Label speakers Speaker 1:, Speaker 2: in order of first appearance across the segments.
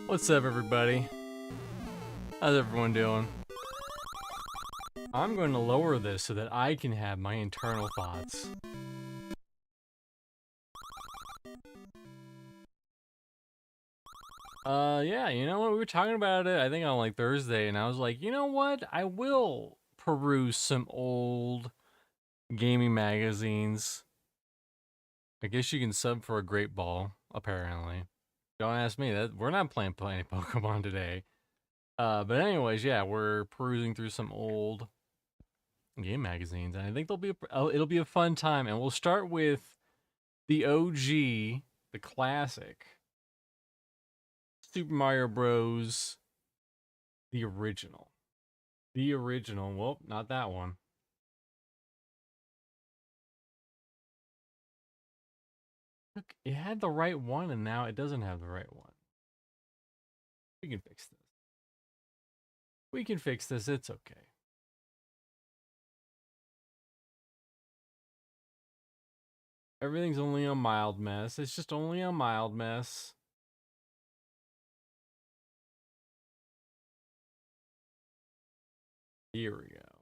Speaker 1: What's up, everybody? How's everyone doing? I'm going to lower this so that I can have my internal thoughts. Yeah, you know what? We were talking about it, I think on like Thursday, and I was like, you know what? I will peruse some old gaming magazines. I guess you can sub for a great ball, apparently. Don't ask me that. We're not playing Pokemon today. But anyways, yeah, we're perusing through some old game magazines, and I think it'll be a fun time. And we'll start with the OG, the classic, Super Mario Bros. The original. The original. Well, not that one. Look, it had the right one, and now it doesn't have the right one. We can fix this. We can fix this. It's okay. Everything's only a mild mess. It's just only a mild mess. Here we go.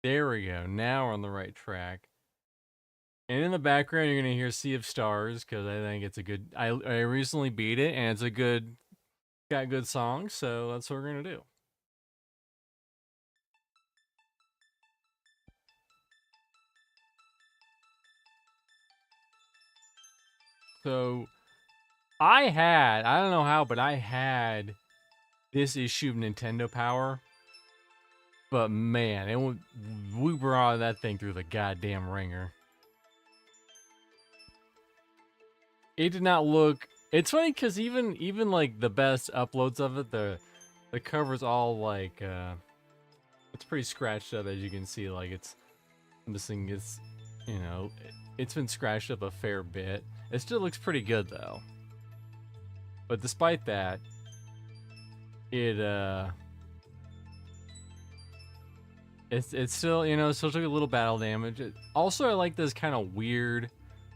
Speaker 1: There we go. Now we're on the right track. And in the background, you're gonna hear Sea of Stars because I think it's a good. I recently beat it, and it's a good, got good songs. So that's what we're gonna do. So I don't know how, but I had this issue of Nintendo Power. But man, we brought that thing through the goddamn ringer. It did not look. It's funny because even like the best uploads of it, the cover's all like it's pretty scratched up, as you can see. Like it's missing. It's, you know, it's been scratched up a fair bit. It still looks pretty good though. But despite that, it It's still, you know, still took a little battle damage. Also, I like this kind of weird.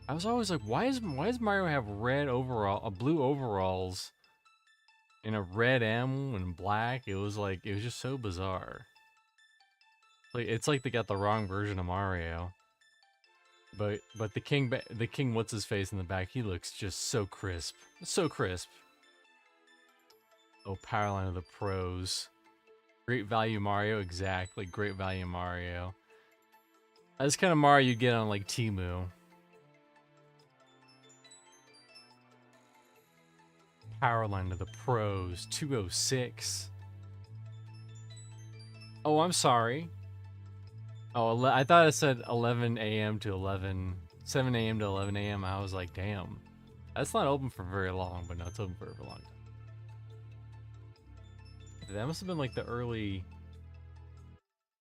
Speaker 1: I was always like, why does Mario have red overall, blue overalls, and a red M and black? It was like, it was just so bizarre. Like, it's like they got the wrong version of Mario. But the king, what's his face in the back? He looks just so crisp, so crisp. Oh, Powerline of the pros. Great value Mario, exactly. Great value Mario. That's kind of Mario you get on like Temu. Powerline of the pros, 206. Oh, I'm sorry. Oh, I thought it said 11 a.m. to 7 a.m. to 11 a.m. I was like, damn. That's not open for very long, but no, it's open for a long time. That must have been like the early...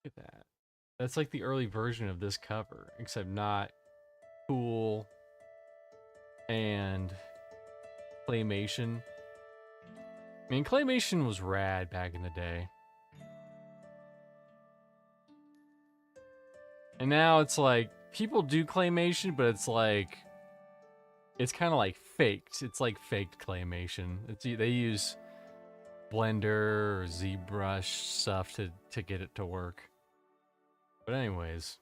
Speaker 1: Look at that. That's like the early version of this cover, except not cool and claymation. I mean, claymation was rad back in the day. And now it's like, people do claymation, but it's like... It's kind of like faked. It's like faked claymation. They use Blender or ZBrush stuff to get it to work. But anyways.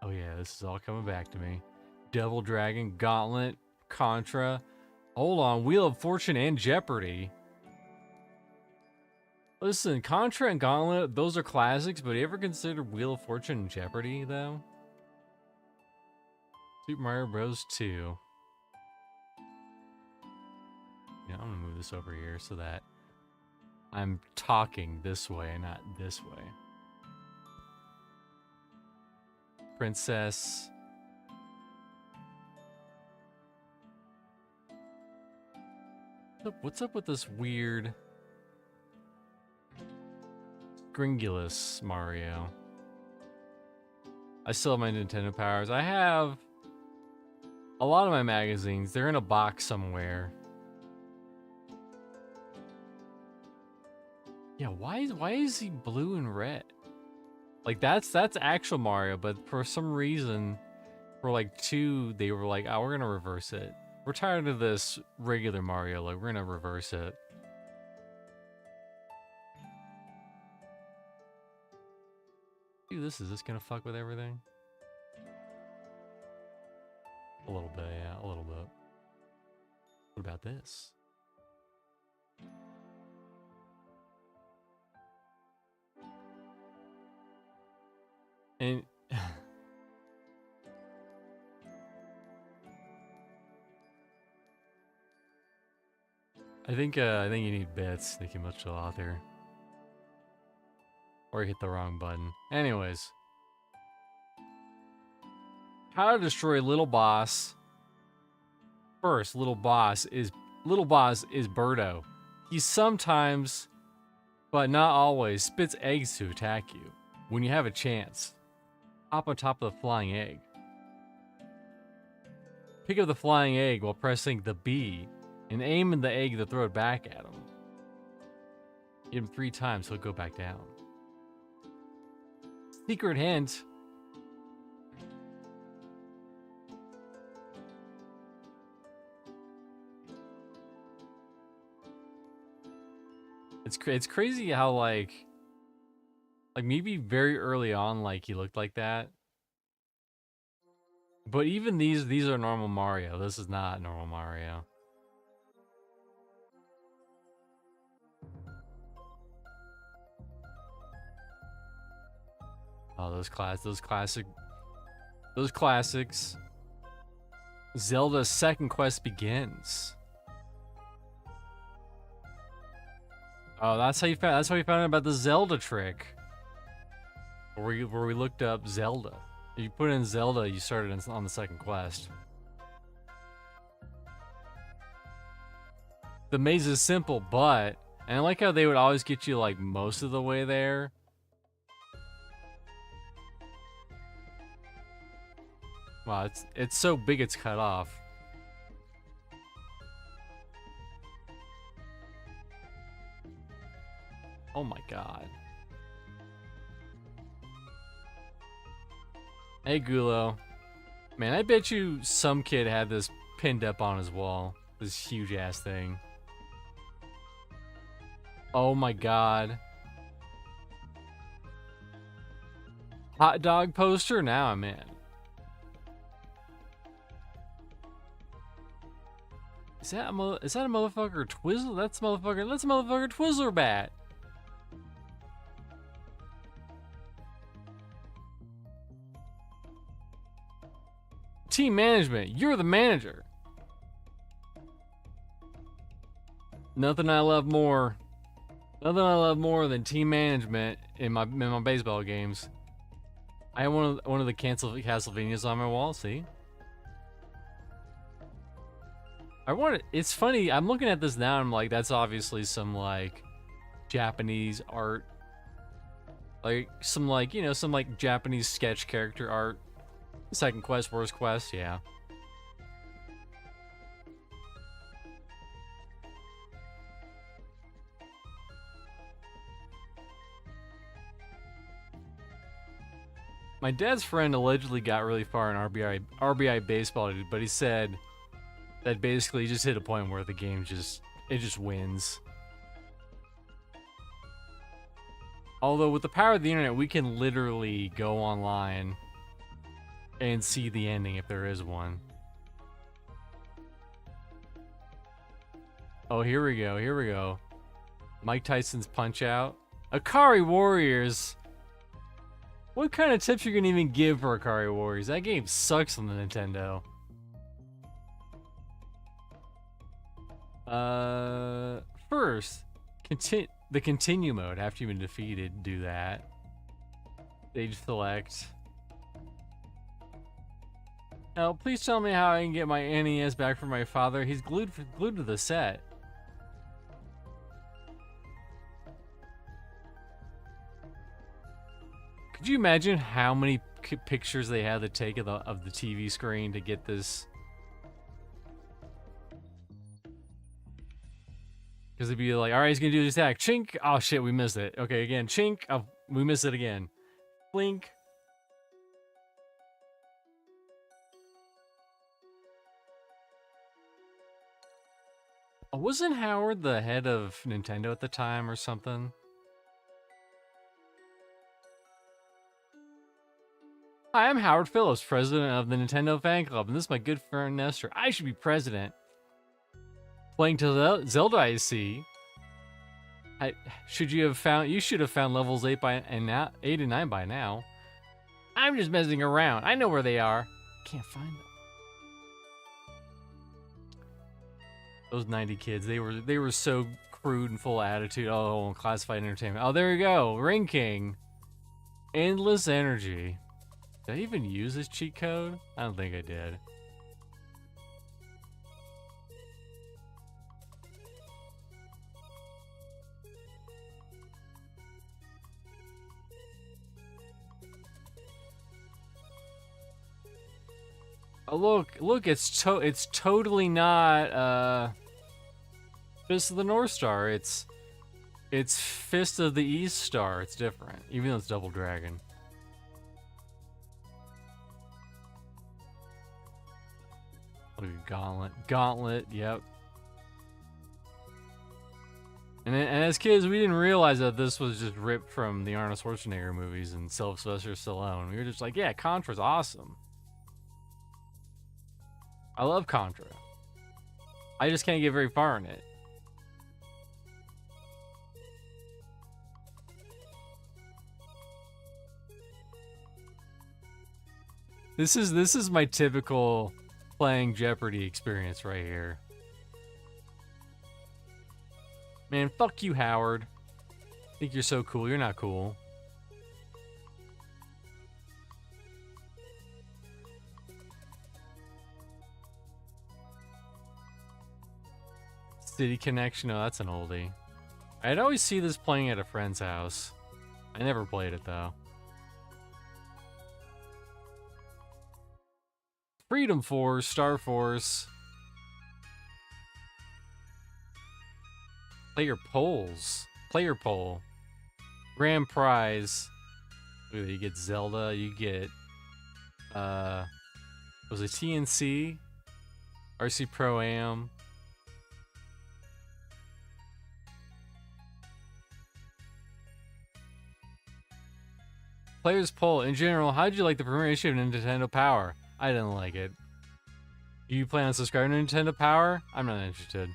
Speaker 1: Oh yeah, this is all coming back to me. Devil Dragon, Gauntlet, Contra. Hold on, Wheel of Fortune and Jeopardy. Listen, Contra and Gauntlet, those are classics, but you ever considered Wheel of Fortune and Jeopardy, though? Super Mario Bros. 2. Yeah, I'm gonna move this over here so that I'm talking this way, not this way. Princess. What's up with this weird Gringulus Mario? I still have my Nintendo powers. I have a lot of my magazines. They're in a box somewhere. Yeah, why is he blue and red? Like that's actual Mario, but for some reason, for like 2, they were like, oh, we're gonna reverse it. We're tired of this regular Mario, like we're gonna reverse it. Dude, is this gonna fuck with everything? A little bit, yeah, a little bit. What about this? And I think you need bits, Nikki Mitchell author. Or you hit the wrong button. Anyways. How to destroy Little Boss. First, Little Boss is Birdo. He sometimes, but not always, spits eggs to attack you. When you have a chance, hop on top of the flying egg. Pick up the flying egg while pressing the B and aim in the egg to throw it back at him. Hit him 3 times, he'll go back down. Secret hint. It's crazy how like maybe very early on like he looked like that. But even these are normal Mario. This is not normal Mario. Oh, those classics. Zelda's second quest begins. Oh, that's how you found out about the Zelda trick. Where we looked up Zelda. If you put in Zelda, you started on the second quest. The maze is simple, but and I like how they would always get you like most of the way there. Wow, it's so big it's cut off. Oh my god. Hey, Gulo. Man, I bet you some kid had this pinned up on his wall. This huge ass thing. Oh my god. Hot dog poster? Now I'm in. Is that a motherfucker Twizzler? That's a motherfucker Twizzler bat. Team management, you're the manager. Nothing I love more. Nothing I love more than team management in my baseball games. I have one of the Castlevanias on my wall. See, it's funny. I'm looking at this now. And I'm like, that's obviously some like Japanese art, like some like some like Japanese sketch character art. Second quest, worst quest, yeah. My dad's friend allegedly got really far in RBI baseball, but he said that basically he just hit a point where the game just wins. Although with the power of the internet, we can literally go online and see the ending if there is one. Oh, here we go. Mike Tyson's Punch Out. Akari Warriors. What kind of tips you gonna even give for Akari Warriors? That game sucks on the Nintendo. First, the continue mode after you've been defeated. Do that. Stage select. Now, please tell me how I can get my NES back from my father. He's glued to the set. Could you imagine how many pictures they had to take of the TV screen to get this? Because they'd be like, all right, he's gonna do this attack. Chink. Oh shit, we missed it. Okay, again, chink. Oh, we missed it again. Blink. Wasn't Howard the head of Nintendo at the time or something? Hi, I'm Howard Phillips, president of the Nintendo fan club, and this is my good friend Nestor. I should be president. Playing to Zelda, I see. You should have found levels 8 and 9 by now. I'm just messing around. I know where they are. Can't find them. Those 90 kids, they were so crude and full of attitude. Oh, classified entertainment. Oh, there we go. Ring King. Endless energy. Did I even use this cheat code? I don't think I did. Oh, look, it's totally not Fist of the North Star. It's Fist of the East Star. It's different, even though it's Double Dragon. Look at Gauntlet, yep. And as kids, we didn't realize that this was just ripped from the Arnold Schwarzenegger movies and Sylvester Stallone. We were just like, yeah, Contra's awesome. I love Contra. I just can't get very far in it. This is my typical playing Jeopardy experience right here. Man, fuck you, Howard. Think you're so cool. You're not cool. City Connection. Oh, that's an oldie. I'd always see this playing at a friend's house. I never played it, though. Freedom Force, Star Force. Player polls. Player poll. Grand prize. Ooh, you get Zelda, you get Was it TNC? RC Pro Am? Players poll. In general, how did you like the premiere issue of Nintendo Power? I didn't like it. Do you plan on subscribing to Nintendo Power? I'm not interested.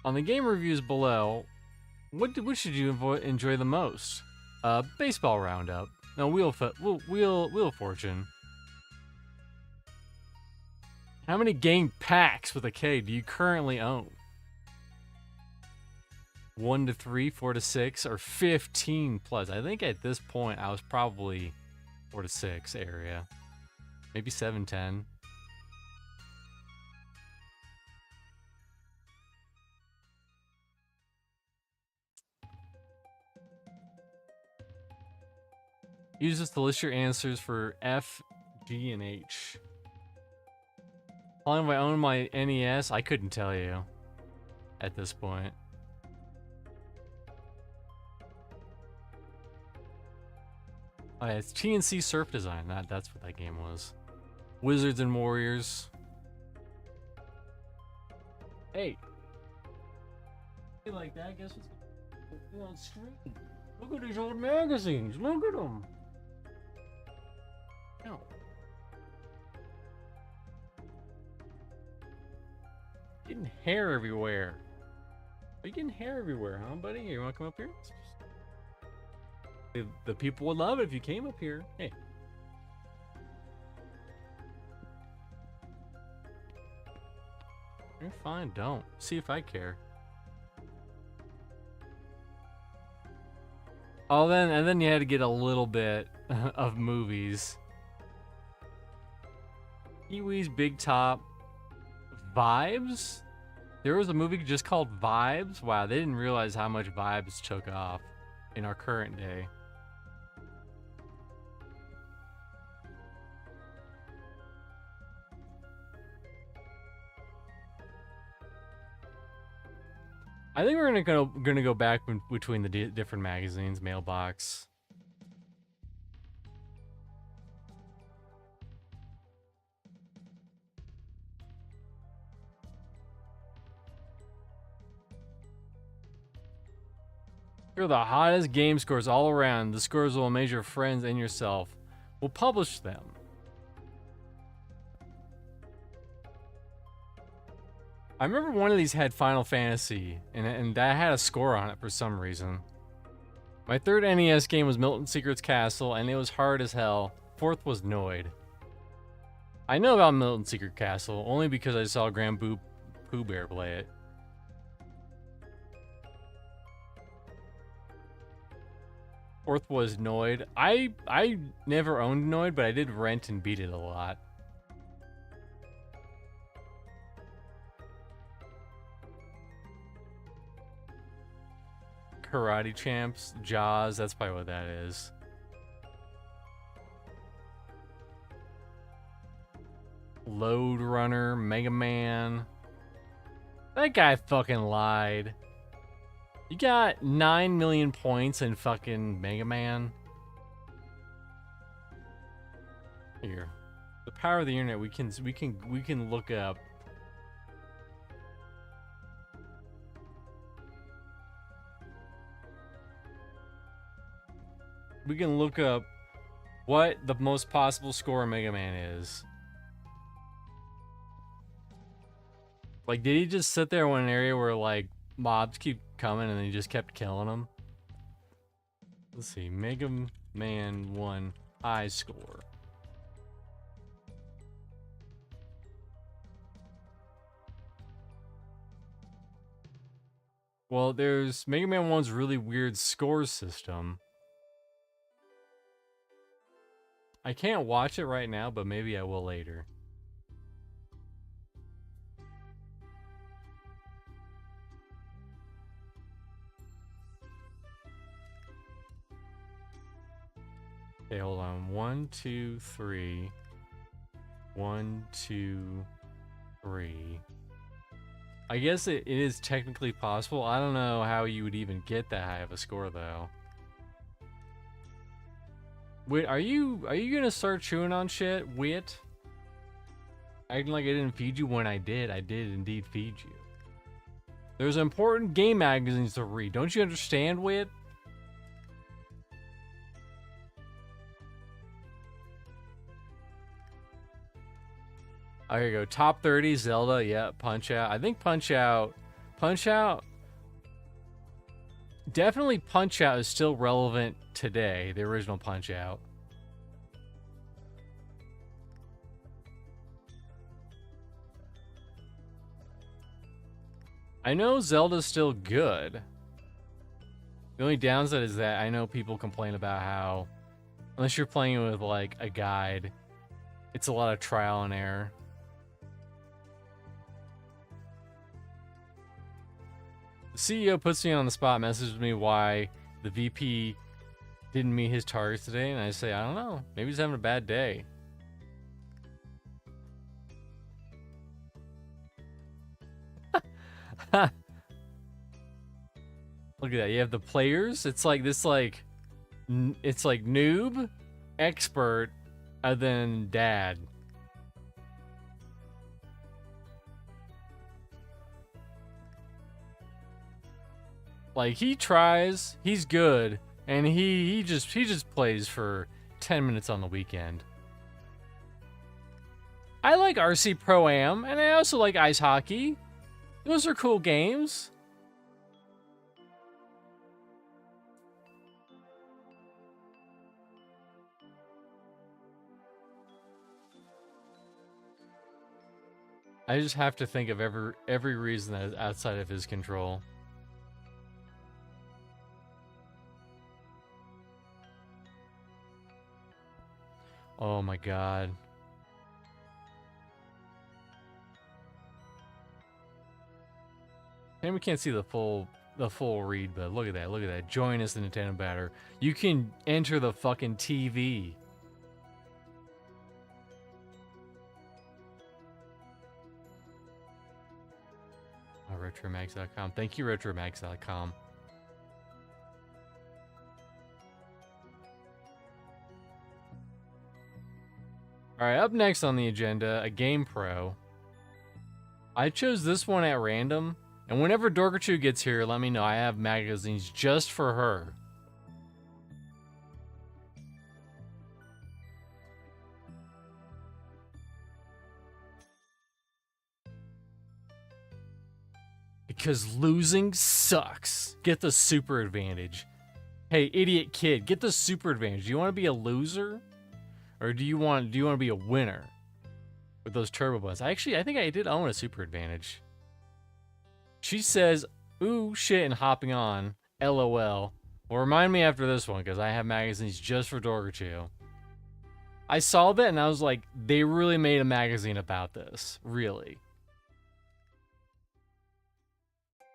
Speaker 1: On the game reviews below, what should you enjoy the most? Baseball Roundup. No, Wheel of Fortune. How many game packs with a K do you currently own? 1 to 3, 4 to 6, or 15 plus? I think at this point I was probably 4 to 6 area. Maybe 7, 10. Use this to list your answers for F, G, and H. How long have I owned my NES? I couldn't tell you at this point. Oh, yeah, it's TNC Surf Design. That's what that game was. Wizards and Warriors. Hey. You like that? Guess what's on screen? Look at these old magazines. Look at them. No. Getting hair everywhere. Are you getting hair everywhere, huh, buddy? You want to come up here? The people would love it if you came up here. Hey. You're fine, don't. See if I care. Oh, then you had to get a little bit of movies. Pee-wee's Big Top. Vibes? There was a movie just called Vibes? Wow, they didn't realize how much Vibes took off in our current day. I think we're gonna go back between the different magazines. Mailbox. You're the hottest game scores all around. The scores will amaze your friends and yourself. We'll publish them. I remember one of these had Final Fantasy, and that had a score on it for some reason. My third NES game was Milton Secret's Castle, and it was hard as hell. Fourth was Noid. I know about Milton Secret Castle, only because I saw Grand Pooh Bear play it. Fourth was Noid. I never owned Noid, but I did rent and beat it a lot. Karate Champs, Jaws, that's probably what that is. Load Runner, Mega Man. That guy fucking lied. You got 9 million points in fucking Mega Man. Here. The power of the internet, we can look up. We can look up what the most possible score of Mega Man is. Like, did he just sit there in an area where, like, mobs keep coming and he just kept killing them? Let's see. Mega Man 1 high score. Well, there's Mega Man 1's really weird score system. I can't watch it right now, but maybe I will later. Okay, hold on. 1, 2, 3. 1, 2, 3. I guess it is technically possible. I don't know how you would even get that high of a score, though. Wait, are you gonna start chewing on shit? Wit? Acting like I didn't feed you when I did. I did indeed feed you. There's important game magazines to read. Don't you understand, Wit? Oh, here you go. Top 30 Zelda. Yeah, Punch Out. I think Punch Out. Definitely Punch Out is still relevant today. The original Punch Out. I know Zelda's still good. The only downside is that I know people complain about how, unless you're playing with like a guide, it's a lot of trial and error. The CEO puts me on the spot, messages me why the VP didn't meet his targets today, and I say, I don't know. Maybe he's having a bad day. Look at that. You have the players. It's like this, it's like noob, expert, and then dad. Like he tries, he's good, and he just plays for 10 minutes on the weekend. I like RC Pro Am, and I also like ice hockey. Those are cool games. I just have to think of every reason that is outside of his control. Oh my god. And we can't see the full read, but look at that. Join us, the Nintendo Batter. You can enter the fucking TV. Oh, RetroMax.com. Thank you, RetroMax.com. Alright, up next on the agenda, a Game Pro. I chose this one at random, and whenever Dorkachu gets here, let me know. I have magazines just for her. Because losing sucks. Get the super advantage. Hey, idiot kid, get the super advantage. Do you want to be a loser? Or do you want to be a winner? With those turbo buttons. I think I did own a super advantage. She says, ooh, shit, and hopping on. LOL. Well, remind me after this one, because I have magazines just for Dorkachu. I saw that, and I was like, they really made a magazine about this. Really.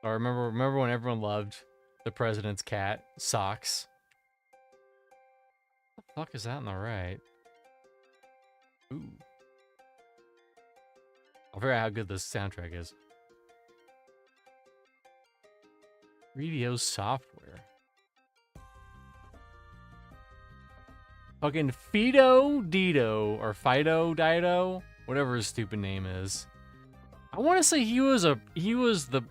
Speaker 1: Or remember when everyone loved the president's cat, Socks? What the fuck is that on the right? Ooh. I'll figure out how good this soundtrack is. Radio software. Fucking Fido Dido, or Fido Dido, whatever his stupid name is. I want to say he was the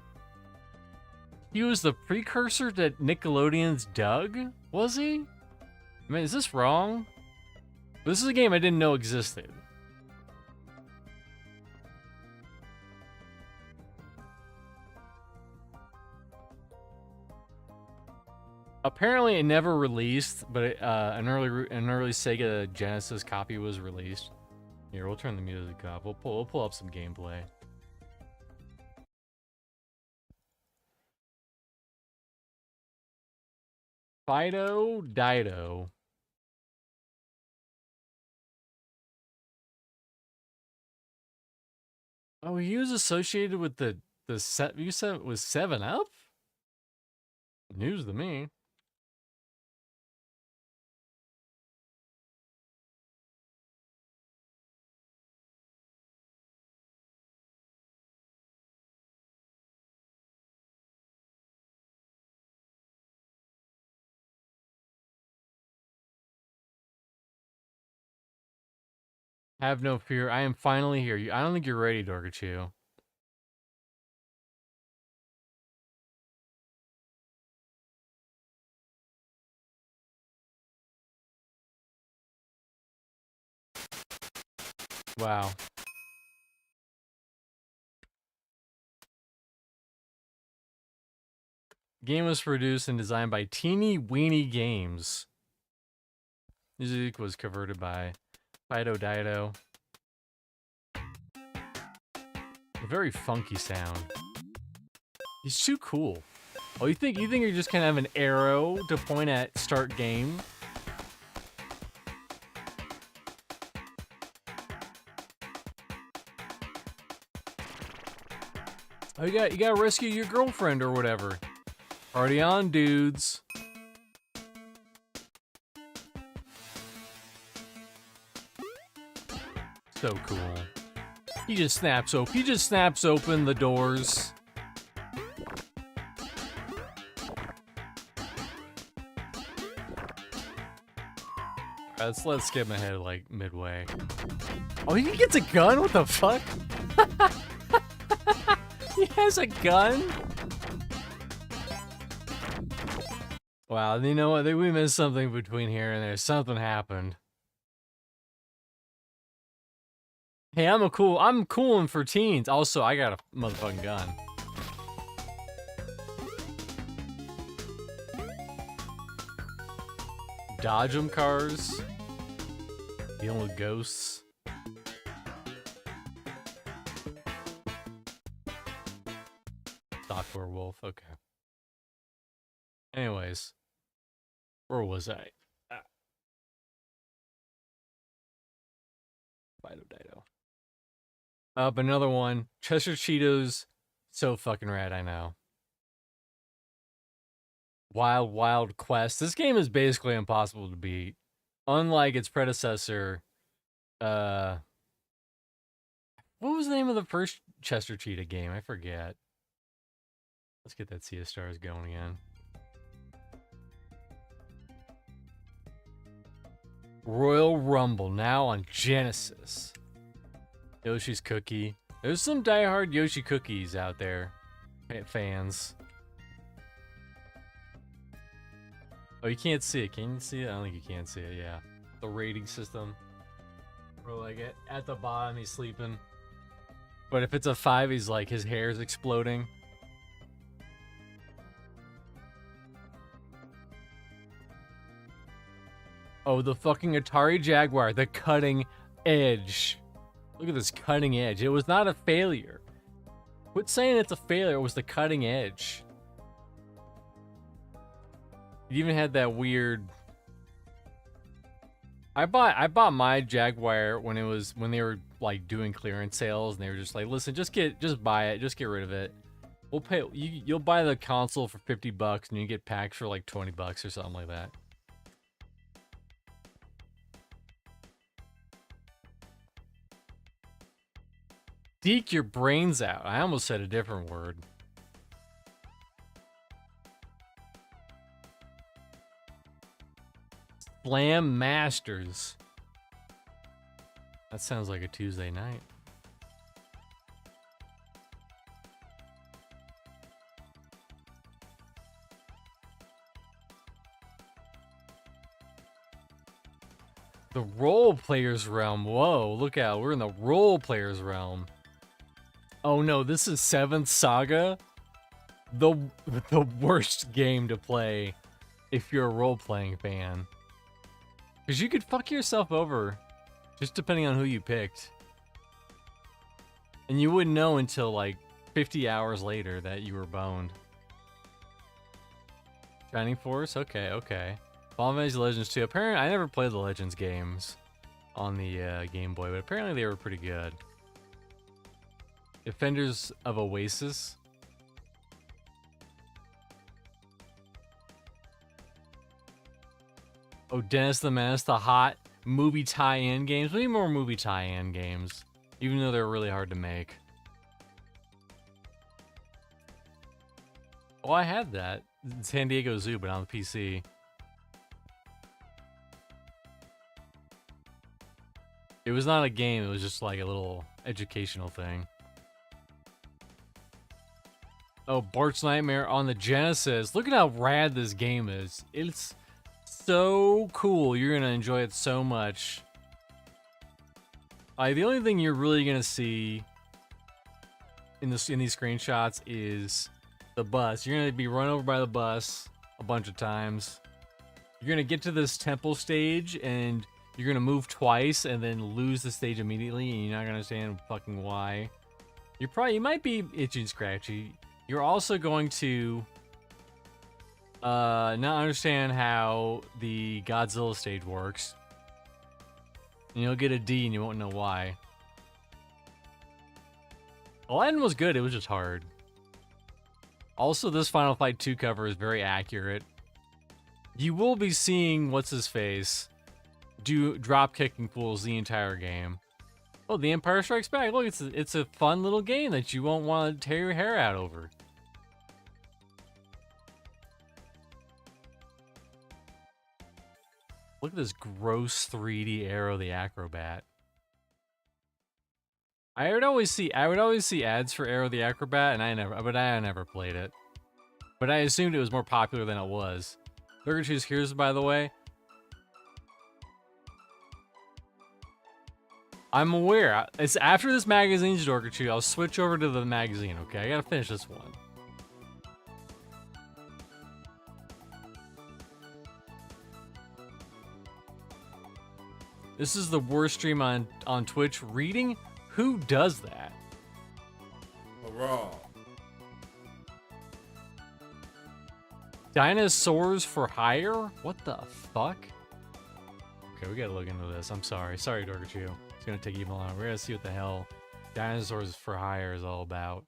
Speaker 1: precursor to Nickelodeon's Doug, was he? I mean, is this wrong? This is a game I didn't know existed. Apparently, it never released, but an early Sega Genesis copy was released. Here, we'll turn the music up. We'll pull up some gameplay. Fido Dido. Oh, he was associated with the set. You said it was 7-Up? News to me. Have no fear. I am finally here. I don't think you're ready, Dorkachu. Wow. Game was produced and designed by Teeny Weeny Games. Music was converted by Fido Dido. A very funky sound. He's too cool. Oh, you think you're just gonna have an arrow to point at start game? Oh, you gotta rescue your girlfriend or whatever. Party on, dudes. So cool. He just snaps open the doors. Let's skip ahead like midway. Oh, he gets a gun? What the fuck? He has a gun? Wow, you know what? We missed something between here and there. Something happened. Hey, I'm cooling for teens. Also, I got a motherfucking gun. Dodge 'em cars. Dealing with ghosts. Stock werewolf, okay. Anyways. Where was I? Fido Dido. Up another one. Chester Cheetos. So fucking rad, I know. Wild Wild Quest. This game is basically impossible to beat. Unlike its predecessor, what was the name of the first Chester Cheetah game? I forget. Let's get that Sea of Stars going again. Royal Rumble, now on Genesis. Yoshi's Cookie. There's some diehard Yoshi cookies out there. Fans. Oh, you can't see it. Can you see it? I don't think you can see it, yeah. The rating system. Or like at the bottom, he's sleeping. But if it's a 5, he's like, his hair's exploding. Oh, the fucking Atari Jaguar. The cutting edge. Look at this cutting edge. It was not a failure. Quit saying it's a failure. It was the cutting edge. It even had that weird. I bought my Jaguar when they were like doing clearance sales, and they were just like, listen, just buy it, just get rid of it. We'll pay. You'll buy the console for $50, and you get packs for like $20 or something like that. Deke your brains out. I almost said a different word. Slam Masters. That sounds like a Tuesday night. The role player's realm. Whoa, look out. We're in the role player's realm. Oh no, this is 7th Saga. The worst game to play if you're a role-playing fan. Because you could fuck yourself over just depending on who you picked. And you wouldn't know until like 50 hours later that you were boned. Shining Force? Okay, okay. Final Fantasy Legends 2. Apparently, I never played the Legends games on the Game Boy, but apparently they were pretty good. Defenders of Oasis. Oh, Dennis the Menace, the hot movie tie-in games. We need more movie tie-in games, even though they're really hard to make. Oh, I had that. San Diego Zoo, but on the PC. It was not a game, it was just like a little educational thing. Oh, Bart's Nightmare on the Genesis. Look at how rad this game is. It's so cool. You're gonna enjoy it so much. The only thing you're really gonna see in these screenshots is the bus. You're gonna be run over by the bus a bunch of times. You're gonna get to this temple stage and you're gonna move twice and then lose the stage immediately, and you're not gonna understand fucking why. You might be itchy and scratchy. You're also going to not understand how the Godzilla stage works. And you'll get a D and you won't know why. Aladdin was good, it was just hard. Also, this Final Fight 2 cover is very accurate. You will be seeing what's-his-face do drop-kicking fools the entire game. Oh, The Empire Strikes Back. Look, it's a fun little game that you won't want to tear your hair out over. Look at this gross 3D Arrow the Acrobat. I would always see ads for Arrow the Acrobat, and I never played it. But I assumed it was more popular than it was. Burger Cheese here's, by the way. I'm aware. It's after this magazine's Dorker Chew, I'll switch over to the magazine, okay? I gotta finish this one. This is the worst stream on Twitch. Reading? Who does that?
Speaker 2: Hurrah.
Speaker 1: Dinosaurs for hire? What the fuck? Okay, we gotta look into this. I'm sorry. Sorry, Dorker Chew. It's gonna take even longer. We're gonna see what the hell Dinosaurs for Hire is all about.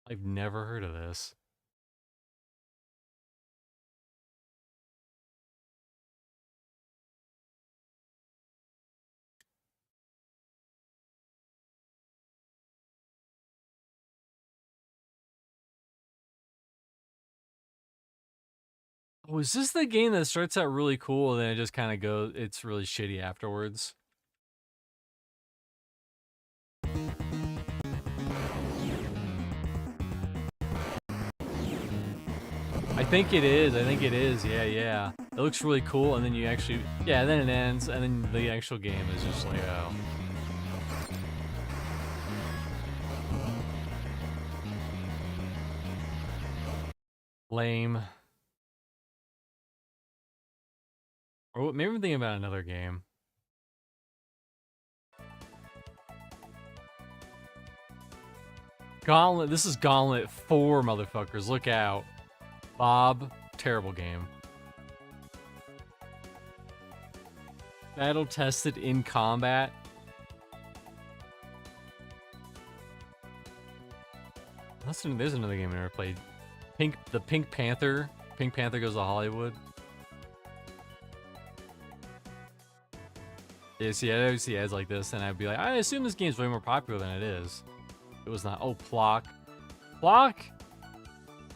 Speaker 1: I've never heard of this. Oh, is this the game that starts out really cool and then it just kind of goes, it's really shitty afterwards? I think it is. Yeah, yeah. It looks really cool, and then you actually, yeah, and then it ends, and then the actual game is just like, oh. Lame. Or maybe I'm thinking about another game. Gauntlet. This is Gauntlet 4, motherfuckers. Look out. Bob. Terrible game. Battle tested in combat. There's another game I never played. The Pink Panther. Pink Panther Goes to Hollywood. Yeah, see, I always see ads like this, and I'd be like, I assume this game's way more popular than it is. It was not. Oh, Plock. Plock?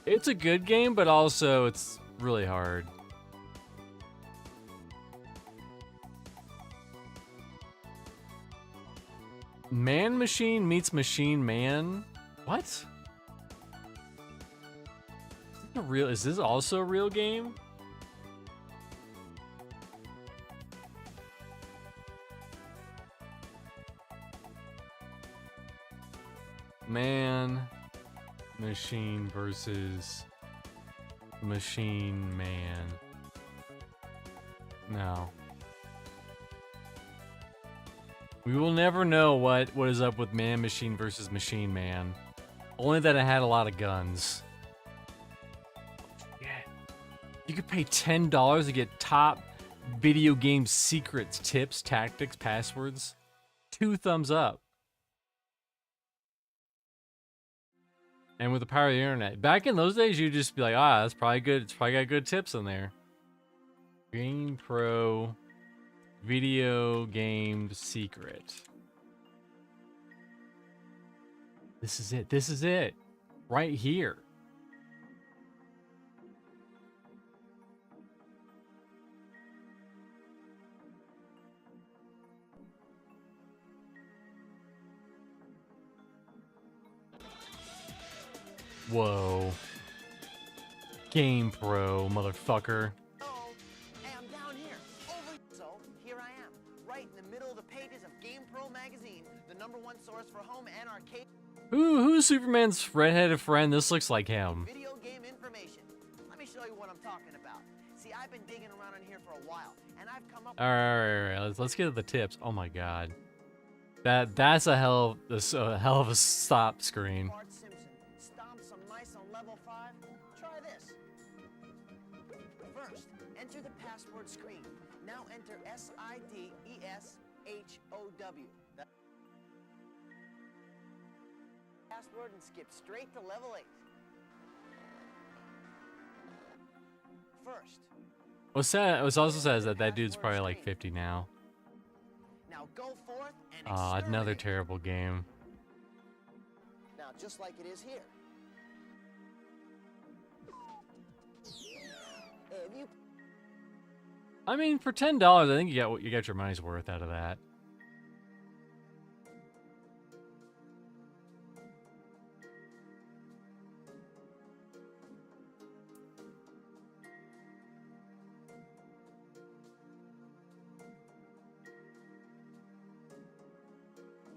Speaker 1: It's a good game, but also it's really hard. Man Machine meets Machine Man? What? Is this also a real game? Man Machine versus Machine Man. No. We will never know what is up with Man Machine versus Machine Man. Only that it had a lot of guns. Yeah. You could pay $10 to get top video game secrets, tips, tactics, passwords. 2 thumbs up. And with the power of the internet. Back in those days, you'd just be like, ah, that's probably good. It's probably got good tips in there. Game Pro video game secret. This is it. This is it. Right here. Whoa. Game Pro, motherfucker.
Speaker 3: Oh, hey, I'm down here. So, here I am, right in the middle of the pages of GamePro magazine, the #1 source for home and arcade
Speaker 1: Who's Superman's redheaded friend? This looks like him.
Speaker 3: video game information. Let me show you what I'm talking about. See, I've been digging around in here for a while, and I've come up
Speaker 1: Alright. Let's get to the tips. Oh my god. That's a hell of a stop screen.
Speaker 3: Bart Simpson, stomp some mice on level 5. Try this. First, enter the password screen. Now enter SIDESHOW. The password and skip straight to level 8. First.
Speaker 1: It also says that dude's probably like 50 now.
Speaker 3: Now go forth and
Speaker 1: Another
Speaker 3: exterminate.
Speaker 1: terrible game.
Speaker 3: Now just like it is here. If you
Speaker 1: I mean, for $10, I think you got your money's worth out of that.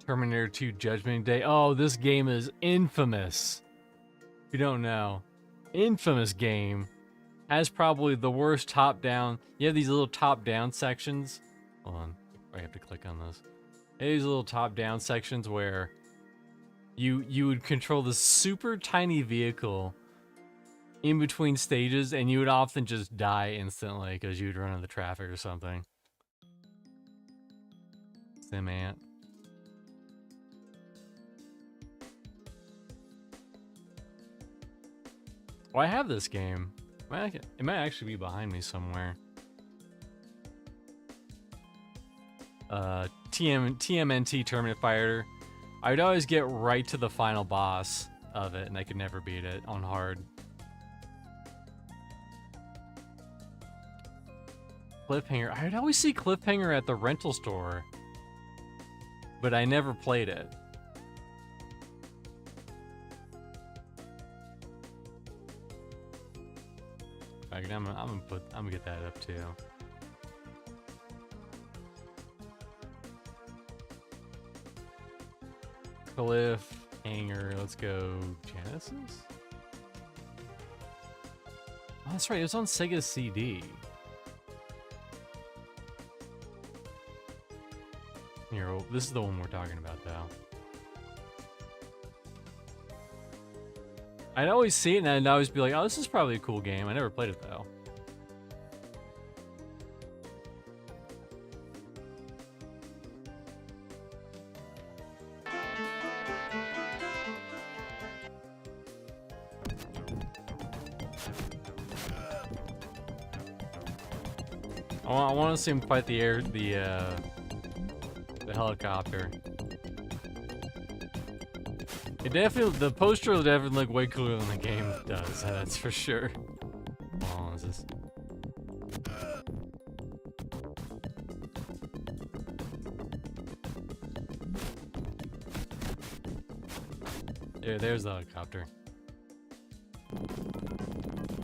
Speaker 1: Terminator 2 Judgment Day. Oh, this game is infamous. If you don't know, infamous game. Has probably the worst top-down. You have these little top-down sections. Hold on, I have to click on this. These little top-down sections where you would control this super tiny vehicle in between stages, and you would often just die instantly because you'd run into the traffic or something. Sim Ant. Oh, I have this game. It might actually be behind me somewhere. TMNT Tournament Fighter. I would always get right to the final boss of it, and I could never beat it on hard. Cliffhanger. I would always see Cliffhanger at the rental store, but I never played it. I'm gonna get that up too. Cliffhanger. Let's go. Genesis. Oh, that's right. It was on Sega CD. Here, this is the one we're talking about, though. I'd always see it and I'd always be like, oh, this is probably a cool game. I never played it, though. I want to see him fight the helicopter. The poster will definitely look way cooler than the game does, that's for sure. Oh, is this? There's the helicopter.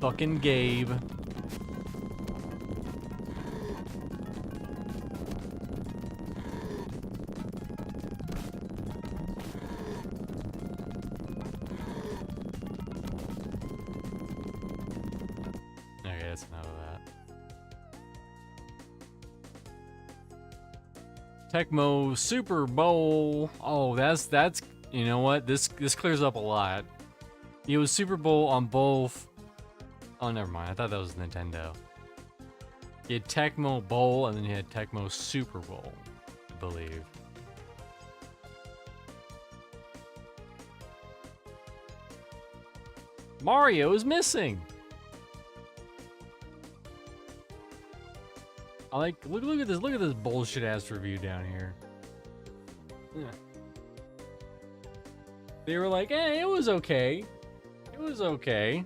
Speaker 1: Fucking Gabe. Tecmo Super Bowl. Oh, that's you know what? This clears up a lot. It was Super Bowl on both. Oh, never mind. I thought that was Nintendo. You had Tecmo Bowl and then you had Tecmo Super Bowl, I believe. Mario is missing. I like look at this bullshit ass review down here. Yeah. They were like, "Hey, it was okay. It was okay."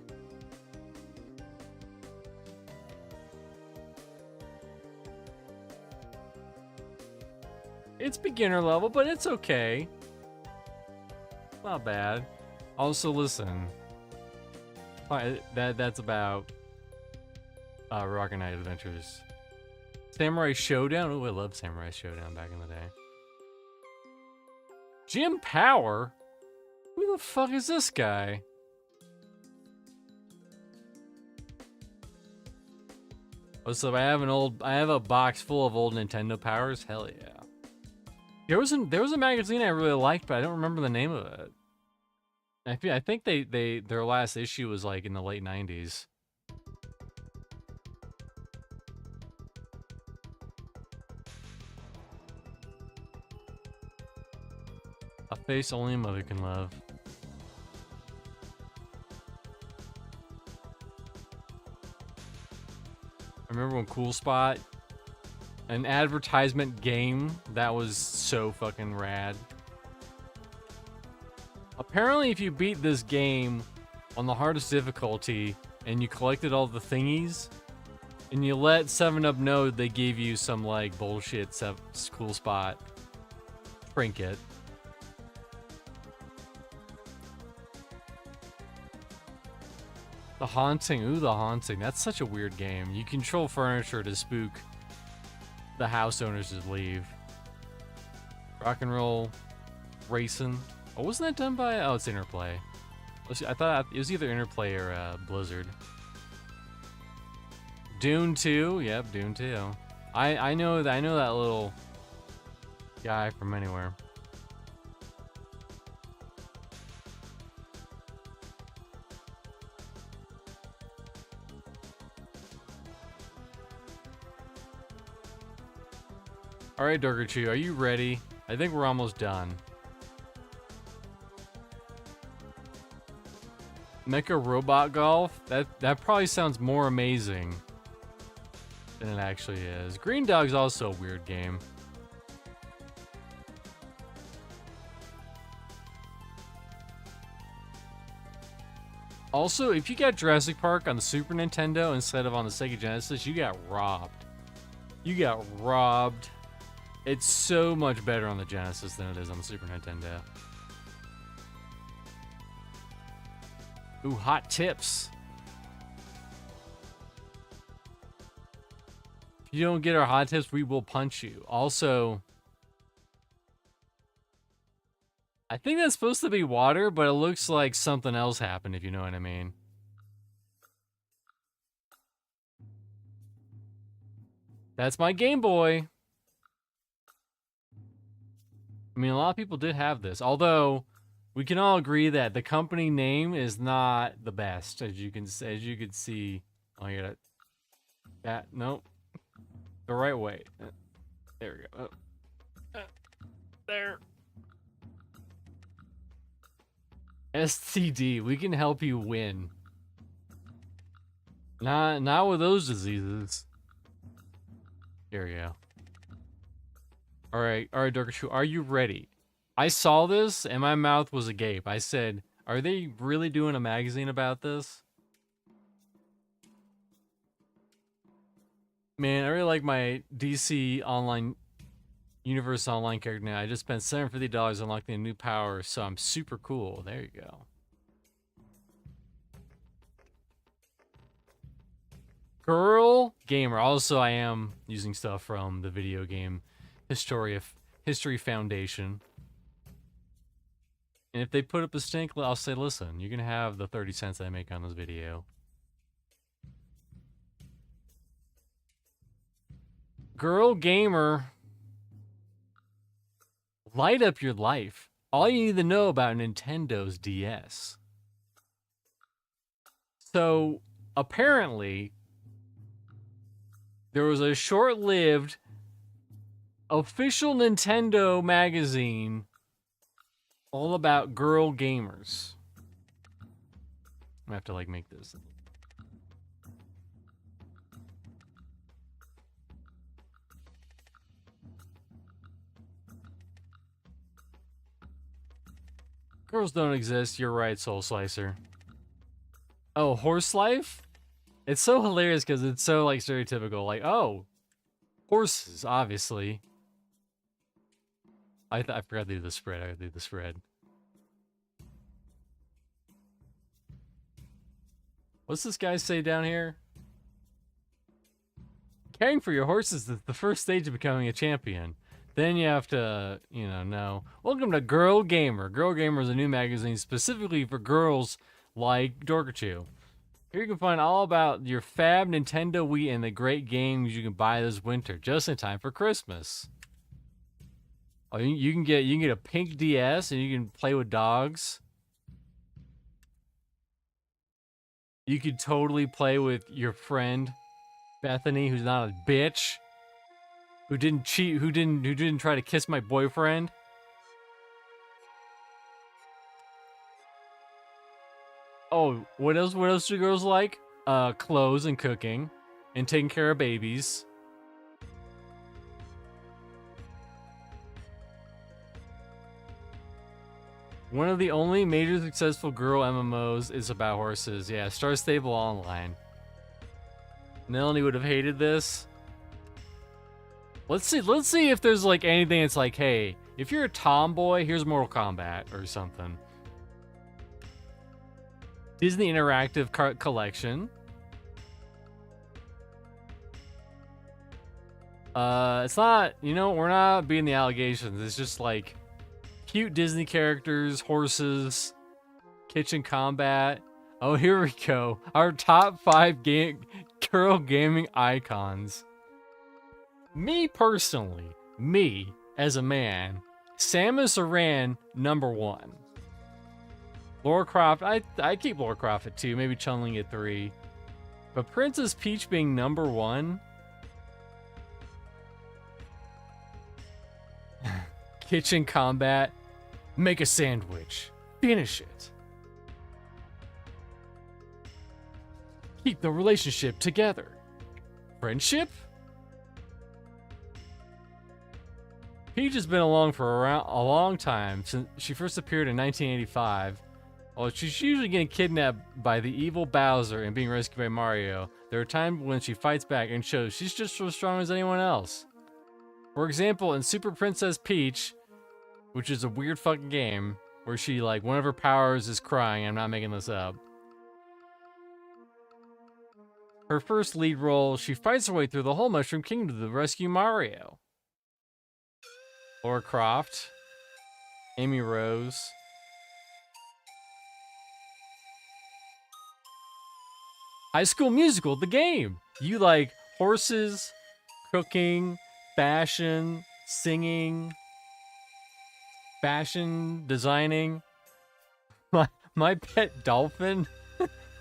Speaker 1: It's beginner level, but it's okay. Not bad. Also, listen. That's about Rocket Knight Adventures. Samurai Showdown. Oh, I love Samurai Showdown back in the day. Jim Power? Who the fuck is this guy? Oh, so I have a box full of old Nintendo powers? Hell yeah. There was a magazine I really liked, but I don't remember the name of it. I think their last issue was like in the late 90s. A face only a mother can love. I remember when Cool Spot, an advertisement game that was so fucking rad. Apparently, if you beat this game on the hardest difficulty and you collected all the thingies, and you let 7-Up know they gave you some like bullshit Cool Spot trinket. The Haunting. Ooh, The Haunting. That's such a weird game. You control furniture to spook the house owners to leave. Rock and Roll Racing. Oh, wasn't that done by... Oh, it's Interplay. I thought it was either Interplay or Blizzard. Dune 2. Yep, Dune 2. I know that little guy from anywhere. Alright, Dorgachu, are you ready? I think we're almost done. Mecha Robot Golf? That probably sounds more amazing than it actually is. Green Dog's also a weird game. Also, if you got Jurassic Park on the Super Nintendo instead of on the Sega Genesis, you got robbed. You got robbed. It's so much better on the Genesis than it is on the Super Nintendo. Ooh, hot tips. If you don't get our hot tips, we will punch you. Also, I think that's supposed to be water, but it looks like something else happened, if you know what I mean. That's my Game Boy. I mean, a lot of people did have this, although we can all agree that the company name is not the best, as you can see. Oh, you got it. That nope, the right way. There we go. There. STD. We can help you win. Not with those diseases. There we go. All right, Dorkachu, are you ready? I saw this and my mouth was agape. I said, are they really doing a magazine about this? Man, I really like my DC Online Universe Online character now. I just spent $750 unlocking a new power, so I'm super cool. There you go. Girl Gamer. Also, I am using stuff from the video game History Foundation. And if they put up a stink, I'll say, listen, you can have the 30 cents I make on this video. Girl Gamer. Light up your life. All you need to know about Nintendo's DS. So, apparently, there was a short-lived official Nintendo magazine all about girl gamers. I'm gonna have to, like, make this. Girls don't exist. You're right, Soul Slicer. Oh, Horse Life? It's so hilarious because it's so, like, stereotypical. Like, oh, horses, obviously. I forgot to do the spread. I gotta do the spread. What's this guy say down here? Caring for your horses is the first stage of becoming a champion. Then you have to, know. Welcome to Girl Gamer. Girl Gamer is a new magazine specifically for girls like Dorkachu. Here you can find all about your fab Nintendo Wii and the great games you can buy this winter, just in time for Christmas. Oh, you can get a pink DS and you can play with dogs. You could totally play with your friend Bethany, who's not a bitch, who didn't cheat, who didn't try to kiss my boyfriend. Oh, what else? What else do girls like? Clothes and cooking, and taking care of babies. One of the only major successful girl MMOs is about horses. Yeah, Star Stable Online. Melanie would have hated this. Let's see if there's like anything that's like, hey, if you're a tomboy, here's Mortal Kombat or something. Disney Interactive Collection. It's not, we're not being the allegations. It's just like cute Disney characters, horses, kitchen combat. Oh, here we go. Our top 5 girl gaming icons. Me personally, me as a man, Samus Aran, #1. Lara Croft, I keep Lara Croft at 2, maybe Chun-Li at 3. But Princess Peach being #1. Kitchen combat. Make a sandwich. Finish it. Keep the relationship together. Friendship? Peach has been along for a long time, since she first appeared in 1985. While she's usually getting kidnapped by the evil Bowser and being rescued by Mario, there are times when she fights back and shows she's just as strong as anyone else. For example, in Super Princess Peach, which is a weird fucking game, where she, like, one of her powers is crying, I'm not making this up. Her first lead role, she fights her way through the whole Mushroom Kingdom to rescue Mario. Lara Croft, Amy Rose. High School Musical, the game. You like horses, cooking, fashion, singing, fashion designing. My pet dolphin.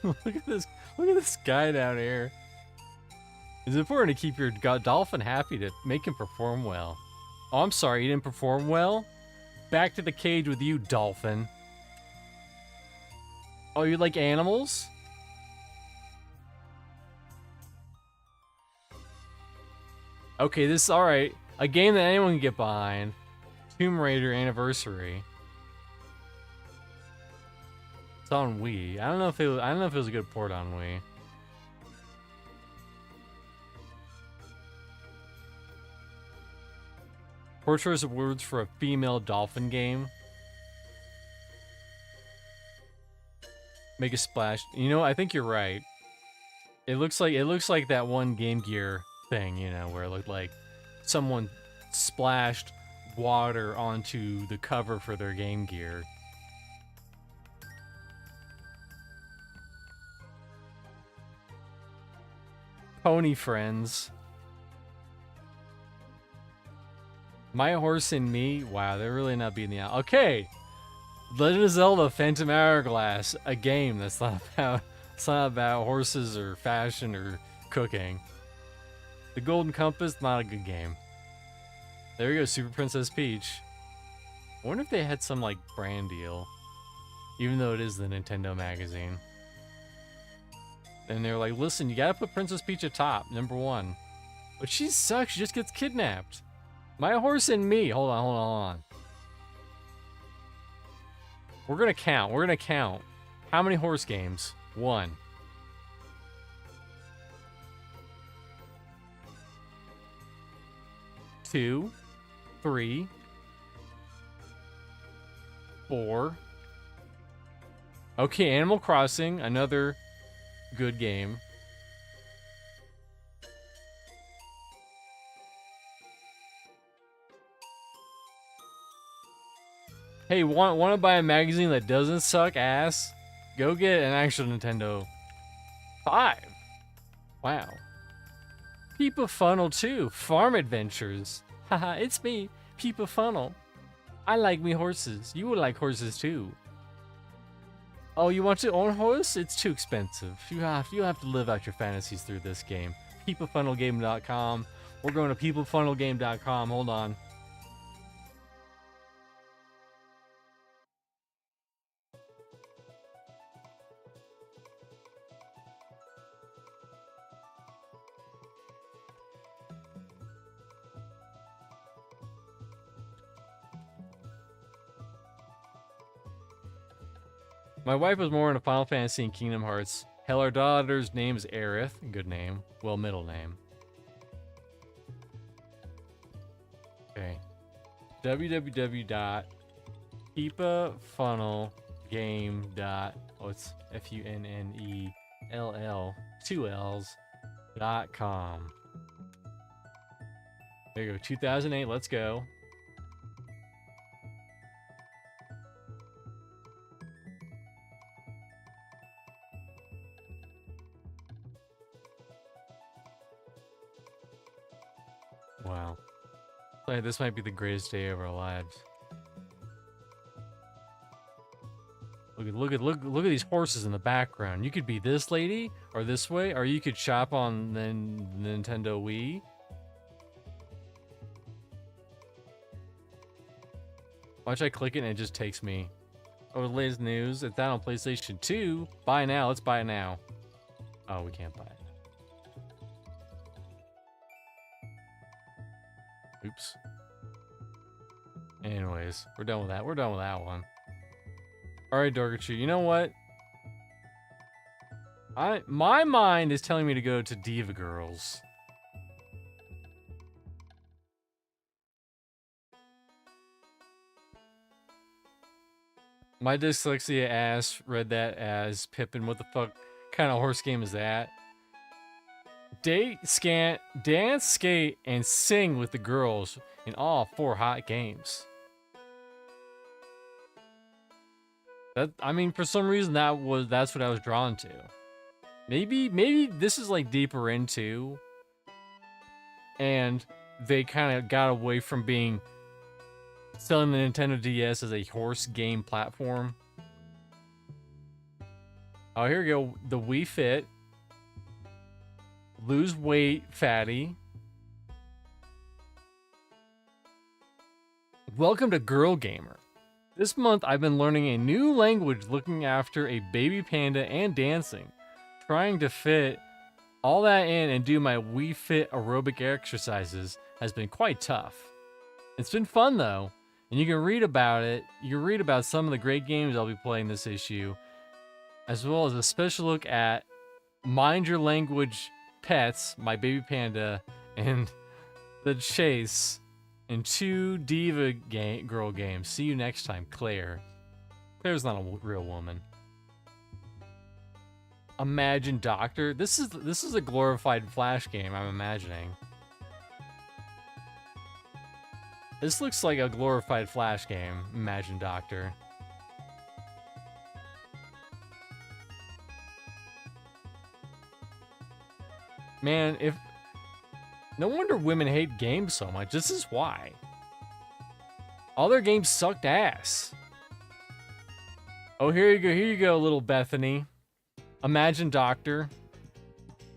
Speaker 1: Look at this guy down here. It's important to keep your dolphin happy to make him perform well. Oh, I'm sorry, you didn't perform well? Back to the cage with you, dolphin. Oh, you like animals? Okay, this is alright. A game that anyone can get behind. Tomb Raider Anniversary. It's on Wii. I don't know if it was a good port on Wii. Poor choice of words for a female dolphin game. Make a splash. I think you're right. It looks like that one Game Gear thing, where it looked like someone splashed water onto the cover for their Game Gear. Pony Friends. My Horse and Me. Wow, they're really not beating the out. Okay, Legend of Zelda: Phantom Hourglass, a game that's not about horses or fashion or cooking. The Golden Compass, not a good game. There you go, Super Princess Peach. I wonder if they had some like brand deal, even though it is the Nintendo magazine. And they're like, listen, you gotta put Princess Peach at top, #1. But she sucks, she just gets kidnapped. My Horse and Me. Hold on. We're gonna count. How many horse games? 1. 2, 3, 4. Okay, Animal Crossing, another good game. Hey, want to buy a magazine that doesn't suck ass? Go get an actual Nintendo 5. Wow. Peepa Funnel 2, Farm Adventures. Haha, it's me, Peepa Funnel. I like me horses. You would like horses too. Oh, you want to own a horse? It's too expensive. You have to live out your fantasies through this game. PeepaFunnelGame.com. We're going to PeepaFunnelGame.com. Hold on. My wife was more into Final Fantasy and Kingdom Hearts. Hell, our daughter's name is Aerith. Good name. Well, middle name. Okay. www.peepafunnelgame. Oh, it's FUNNELL 2Ls.com. There you go. 2008. Let's go. Wow. Like, this might be the greatest day of our lives. Look at these horses in the background. You could be this lady, or this way, or you could shop on the Nintendo Wii. Watch, I click it and it just takes me. Oh, the latest news. It's down on PlayStation 2. Buy now. Let's buy it now. Oh, we can't buy it. Oops. Anyways, we're done with that. We're done with that one. Alright, Dorkachu, you know what? My mind is telling me to go to Diva Girls. My dyslexia ass read that as Pippin. What the fuck kind of horse game is that? Date, scan, dance, skate, and sing with the girls in all 4 hot games. That, I mean, for some reason that's what I was drawn to. Maybe this is like deeper into, and they kind of got away from being selling the Nintendo DS as a horse game platform. Oh, here we go. The Wii Fit. Lose weight, fatty. Welcome to Girl Gamer. This month I've been learning a new language, looking after a baby panda and dancing. Trying to fit all that in and do my Wii Fit aerobic exercises has been quite tough. It's been fun though, and you can read about it. You can read about some of the great games I'll be playing this issue, as well as a special look at Mind Your Language Pets, My Baby Panda, and The Chase in 2 Diva Girl games. See you next time, Claire. Claire's not a real woman. Imagine Doctor. This is a glorified Flash game, I'm imagining. This looks like a glorified Flash game, Imagine Doctor. Man, no wonder women hate games so much. This is why. All their games sucked ass. Oh, here you go, little Bethany. Imagine Doctor.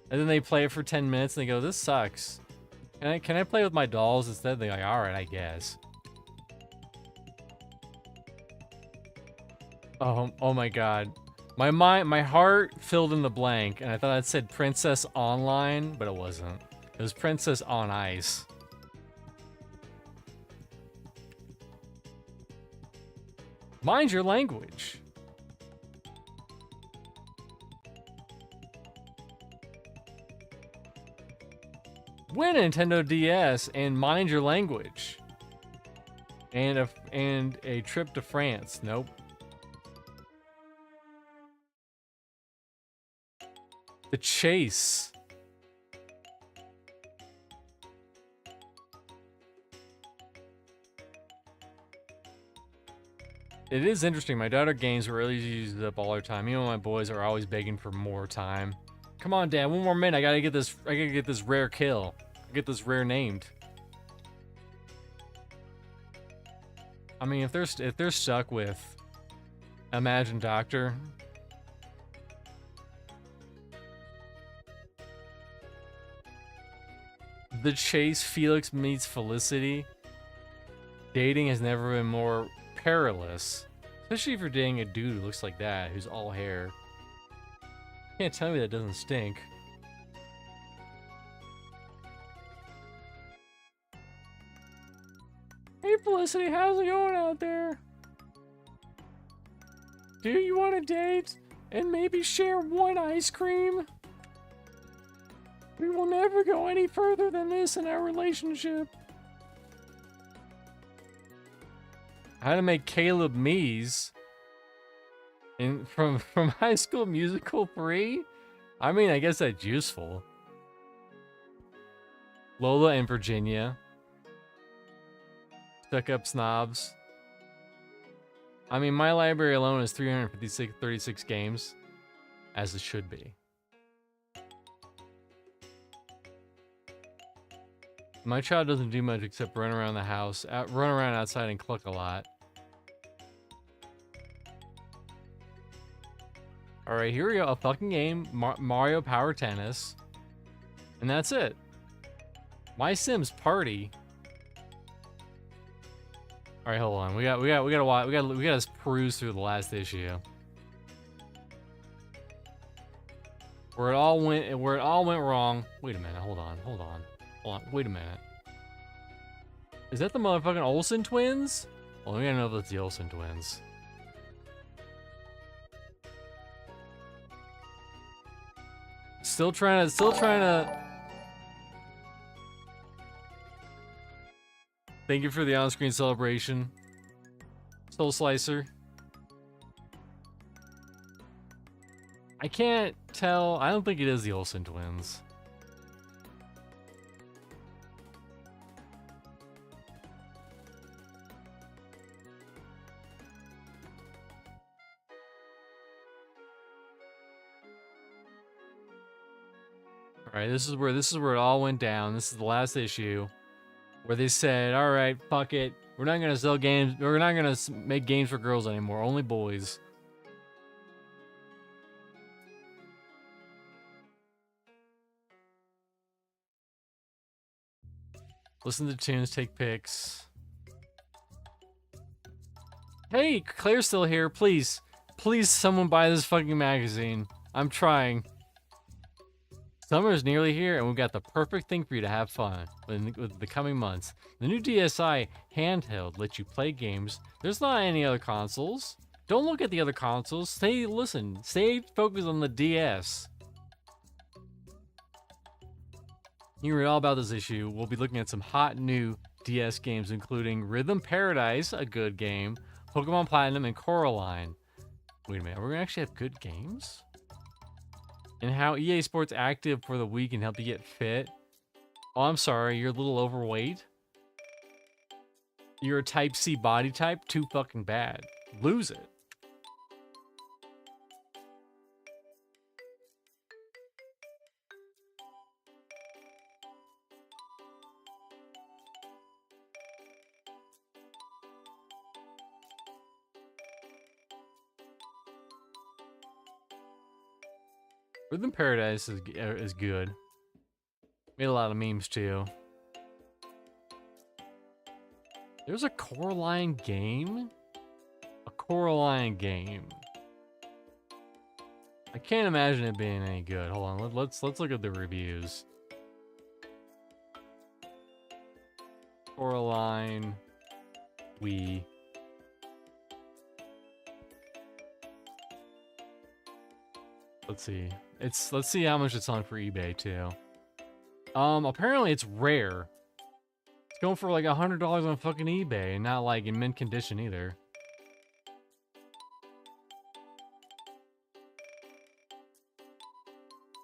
Speaker 1: And then they play it for 10 minutes and they go, this sucks. Can I play with my dolls instead? They're like, alright, I guess. Oh my god. My heart filled in the blank, and I thought it said Princess Online, but it wasn't. It was Princess on Ice. Mind your language. Win a Nintendo DS and mind your language. And a trip to France. Nope. The Chase. It is interesting. My daughter games really uses up all her time. You know, my boys are always begging for more time. Come on, Dad, one more minute. I gotta get this rare kill. Get this rare named. I mean, if they're stuck with Imagine Doctor, The Chase, Felix meets Felicity. Dating has never been more perilous, especially if you're dating a dude who looks like that, who's all hair. Can't tell me that doesn't stink. Hey Felicity, how's it going out there? Do you want to date and maybe share one ice cream? We will never go any further than this in our relationship. How to make Caleb Mees from High School Musical 3? I mean, I guess that's useful. Lola and Virginia. Stuck up snobs. I mean, my library alone is 36 games, as it should be. My child doesn't do much except run around the house, run around outside and cluck a lot. Alright, here we go. A fucking game. Mario Power Tennis. And that's it. My Sims Party. Alright, hold on. We gotta peruse through the last issue. Where it all went wrong. Wait a minute, hold on. Wait a minute. Is that the motherfucking Olsen twins? Well, we gotta know if it's the Olsen twins. Still trying to. Thank you for the on-screen celebration, Soul Slicer. I can't tell. I don't think it is the Olsen twins. All right, this is where it all went down. This is the last issue where they said, "All right, fuck it. We're not gonna sell games. We're not gonna make games for girls anymore. Only boys." Listen to tunes, take pics. Hey, Claire's still here. Please, someone buy this fucking magazine. I'm trying. Summer is nearly here, and we've got the perfect thing for you to have fun with the coming months. The new DSi handheld lets you play games. There's not any other consoles. Don't look at the other consoles. Stay focused on the DS. You read all about this issue. We'll be looking at some hot new DS games, including Rhythm Paradise, a good game, Pokemon Platinum, and Coraline. Wait a minute, are we gonna actually have good games? And how EA Sports Active for the week can help you get fit. Oh, I'm sorry, you're a little overweight. You're a type C body type, too fucking bad. Lose it. Rhythm Paradise is good. Made a lot of memes too. There's a Coraline game? A Coraline game. I can't imagine it being any good. Hold on, let's look at the reviews. Coraline Wii. Let's see. Let's see how much it's on for eBay too. Apparently it's rare. It's going for like $100 on fucking eBay, and not like in mint condition either.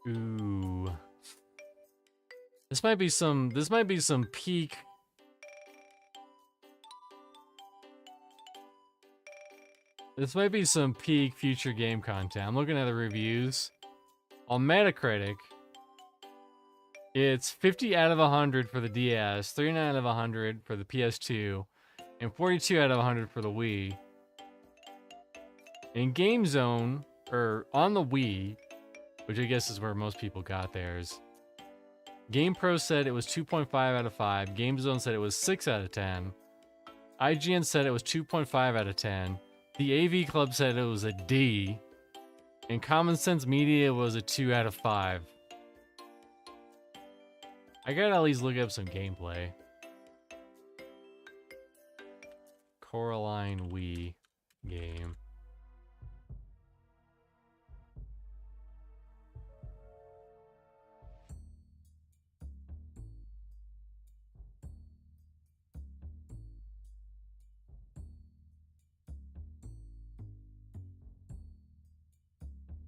Speaker 1: Ooh. This might be some peak. This might be some peak future game content. I'm looking at the reviews. On Metacritic, it's 50 out of 100 for the DS, 39 out of 100 for the PS2, and 42 out of 100 for the Wii. In Game Zone, or on the Wii, which I guess is where most people got theirs, GamePro said it was 2.5 out of 5. GameZone said it was 6 out of 10. IGN said it was 2.5 out of 10. The AV Club said it was a D. And Common Sense Media was a 2 out of 5. I gotta at least look up some gameplay. Coraline Wii game.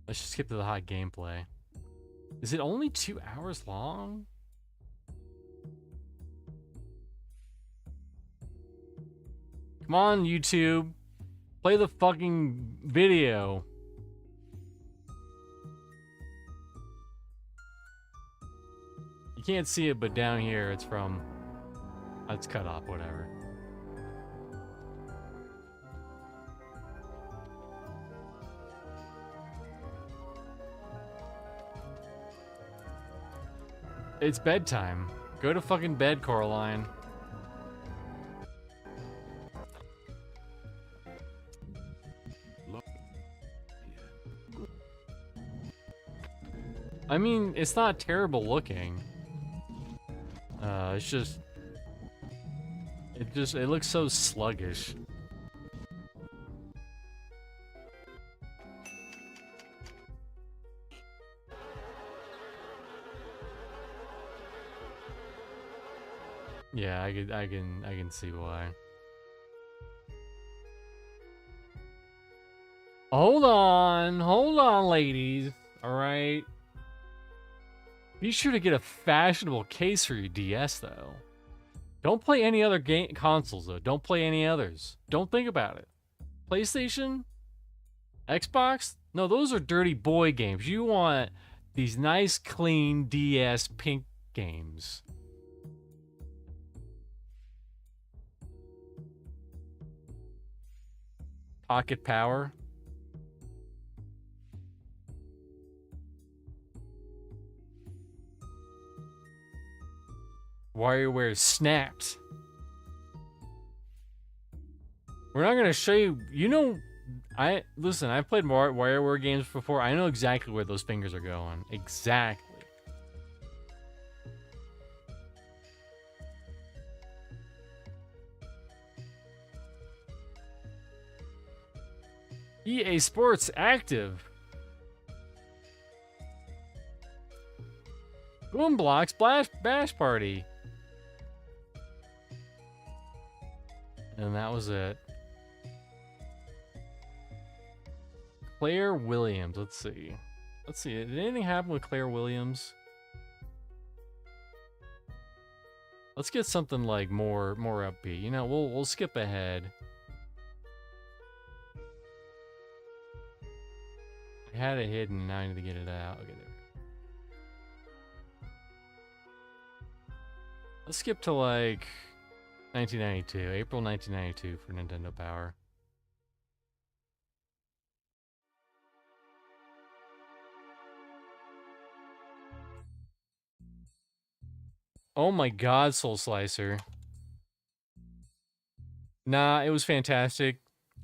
Speaker 1: Let's just skip to the hot gameplay. Is it only 2 hours long? Come on, YouTube. Play the fucking video. You can't see it, but down here it's from... It's cut off, whatever. It's bedtime. Go to fucking bed, Coraline. I mean, it's not terrible looking. It's just... It looks so sluggish. Yeah, I can see why. Hold on, ladies. All right. Be sure to get a fashionable case for your DS, though. Don't play any other consoles, though. Don't play any others. Don't think about it. PlayStation? Xbox? No, those are dirty boy games. You want these nice, clean DS pink games. Pocket Power. WarioWare snapped. We're not gonna show you. You know, listen. I've played more WarioWare games before. I know exactly where those fingers are going. Exactly. EA Sports Active. Boomblocks Bash Party. And that was it. Claire Williams. Let's see. Did anything happen with Claire Williams? Let's get something like more upbeat. You know, we'll skip ahead. I had it hidden, now I need to get it out. Okay, there we go. Let's skip to like 1992, April 1992 for Nintendo Power. Oh my god, Soul Slicer. Nah, it was fantastic.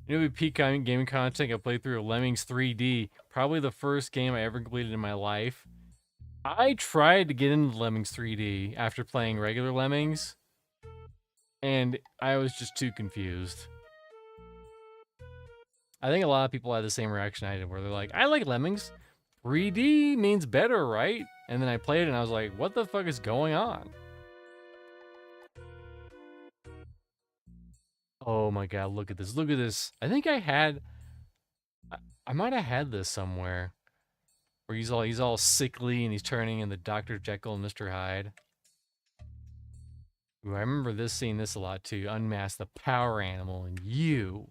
Speaker 1: It would be peak gaming content. I played through Lemmings 3D. Probably the first game I ever completed in my life. I tried to get into Lemmings 3D after playing regular Lemmings. And I was just too confused. I think a lot of people had the same reaction I did, where they're like, I like Lemmings. 3D means better, right? And then I played it and I was like, what the fuck is going on? Oh my god, look at this. I think I might have had this somewhere. where he's all sickly and he's turning into Dr. Jekyll and Mr. Hyde. Ooh, I remember seeing this a lot too. Unmask the power animal in you.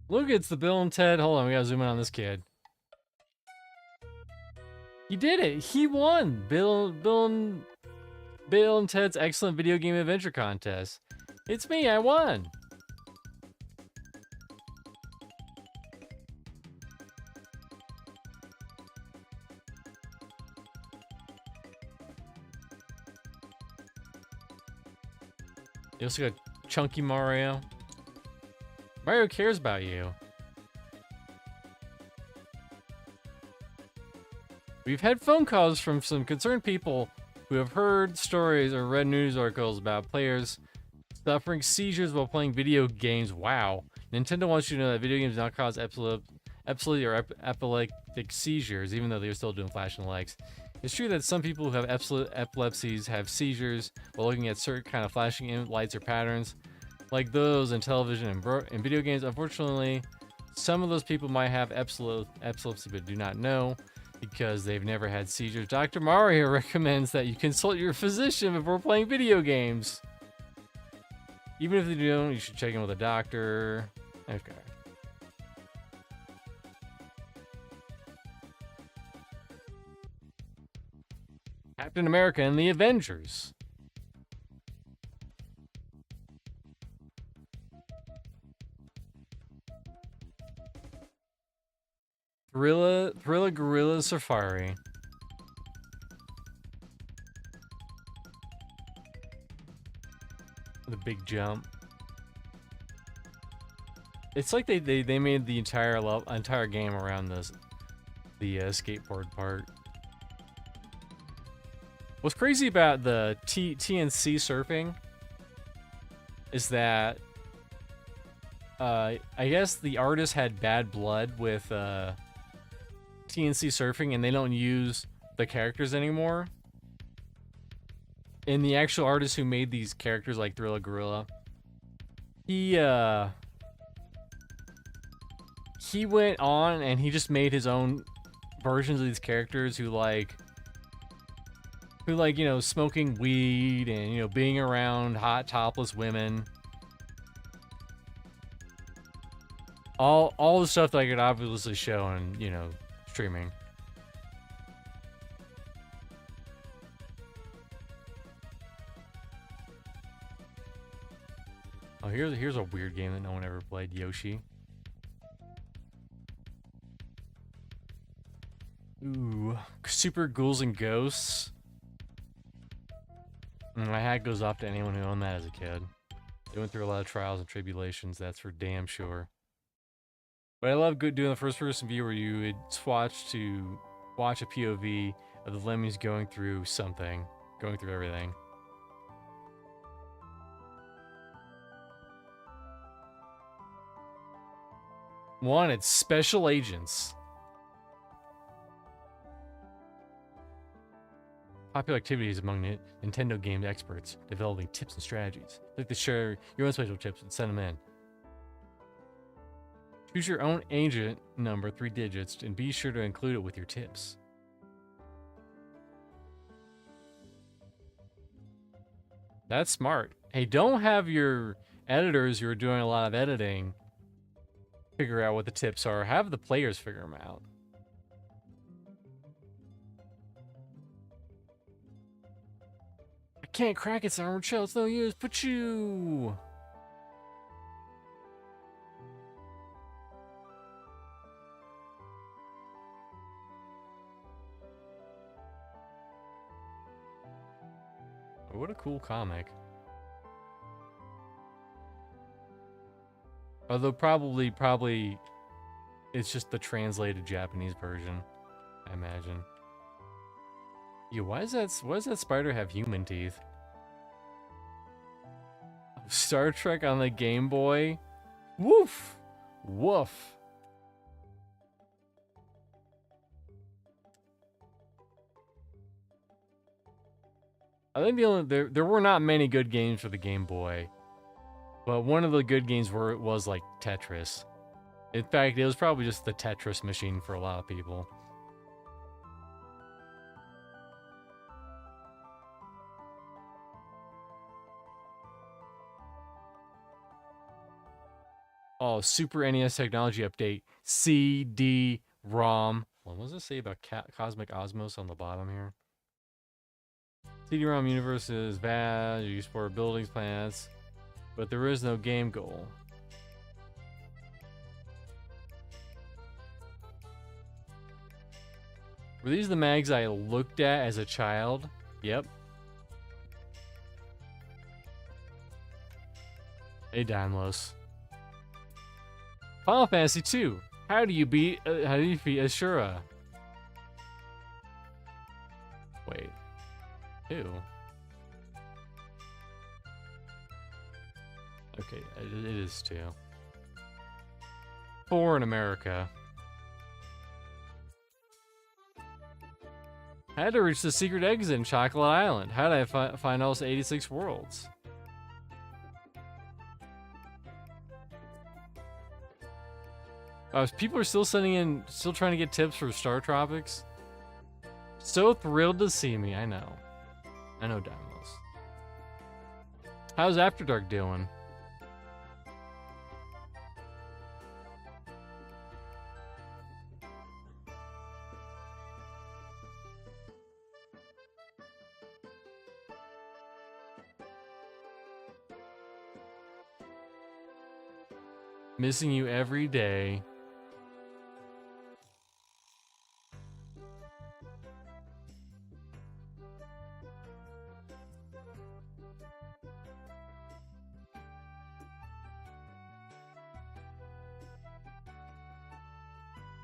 Speaker 1: Look, it's the Bill and Ted. Hold on, we gotta zoom in on this kid. He did it. He won. Bill and Ted's Excellent Video Game Adventure Contest. It's me. I won. You also got Chunky Mario. Mario cares about you. We've had phone calls from some concerned people who have heard stories or read news articles about players suffering seizures while playing video games. Wow. Nintendo wants you to know that video games do not cause epilepsy or epileptic seizures, even though they're still doing flashing lights. It's true that some people who have epilepsies have seizures while looking at certain kind of flashing lights or patterns, like those in television and video games. Unfortunately, some of those people might have epilepsy but do not know because they've never had seizures. Dr. Mario recommends that you consult your physician before playing video games. Even if they don't, you should check in with a doctor. Okay. Captain America and the Avengers. Thrilla Gorilla Safari. The big jump. It's like they made the entire game around the skateboard part. What's crazy about the TNC surfing is that I guess the artist had bad blood with TNC surfing, and they don't use the characters anymore. And the actual artist who made these characters, like Thrilla Gorilla, he went on and he just made his own versions of these characters who like you know, smoking weed and, you know, being around hot topless women. All the stuff that I could obviously show on, you know, streaming. Oh, here's a weird game that no one ever played, Yoshi. Ooh, Super Ghouls and Ghosts. My hat goes off to anyone who owned that as a kid. They went through a lot of trials and tribulations, that's for damn sure. But I love doing the first-person view where you would watch a POV of the lemmings going through something, going through everything. One, it's Special Agents. Popular activities among Nintendo game experts, developing tips and strategies. Like to share your own special tips and send them in. Choose your own agent number, 3 digits, and be sure to include it with your tips. That's smart. Hey, don't have your editors who are doing a lot of editing figure out what the tips are. Have the players figure them out. I can't crack its armored shell. It's no use. Put you. What a cool comic. Although probably it's just the translated Japanese version, I imagine. Yeah, why does that spider have human teeth? Star Trek on the Game Boy? Woof! Woof. I think there were not many good games for the Game Boy. But one of the good games was like Tetris. In fact, it was probably just the Tetris machine for a lot of people. Oh, Super NES technology update. CD-ROM. What does it say about Cosmic Osmos on the bottom here? CD-ROM universe is vast, used for buildings, planets, but there is no game goal. Were these the mags I looked at as a child? Yep. Hey, Daimlos. Final Fantasy 2. How do you beat Ashura? Wait. 2. Okay, it is 2. 4 in America. I had to reach the secret exit in Chocolate Island. How did I find all 86 worlds? People are still still trying to get tips for Star Tropics. So thrilled to see me. I know, Damos. How's After Dark doing? Missing you every day.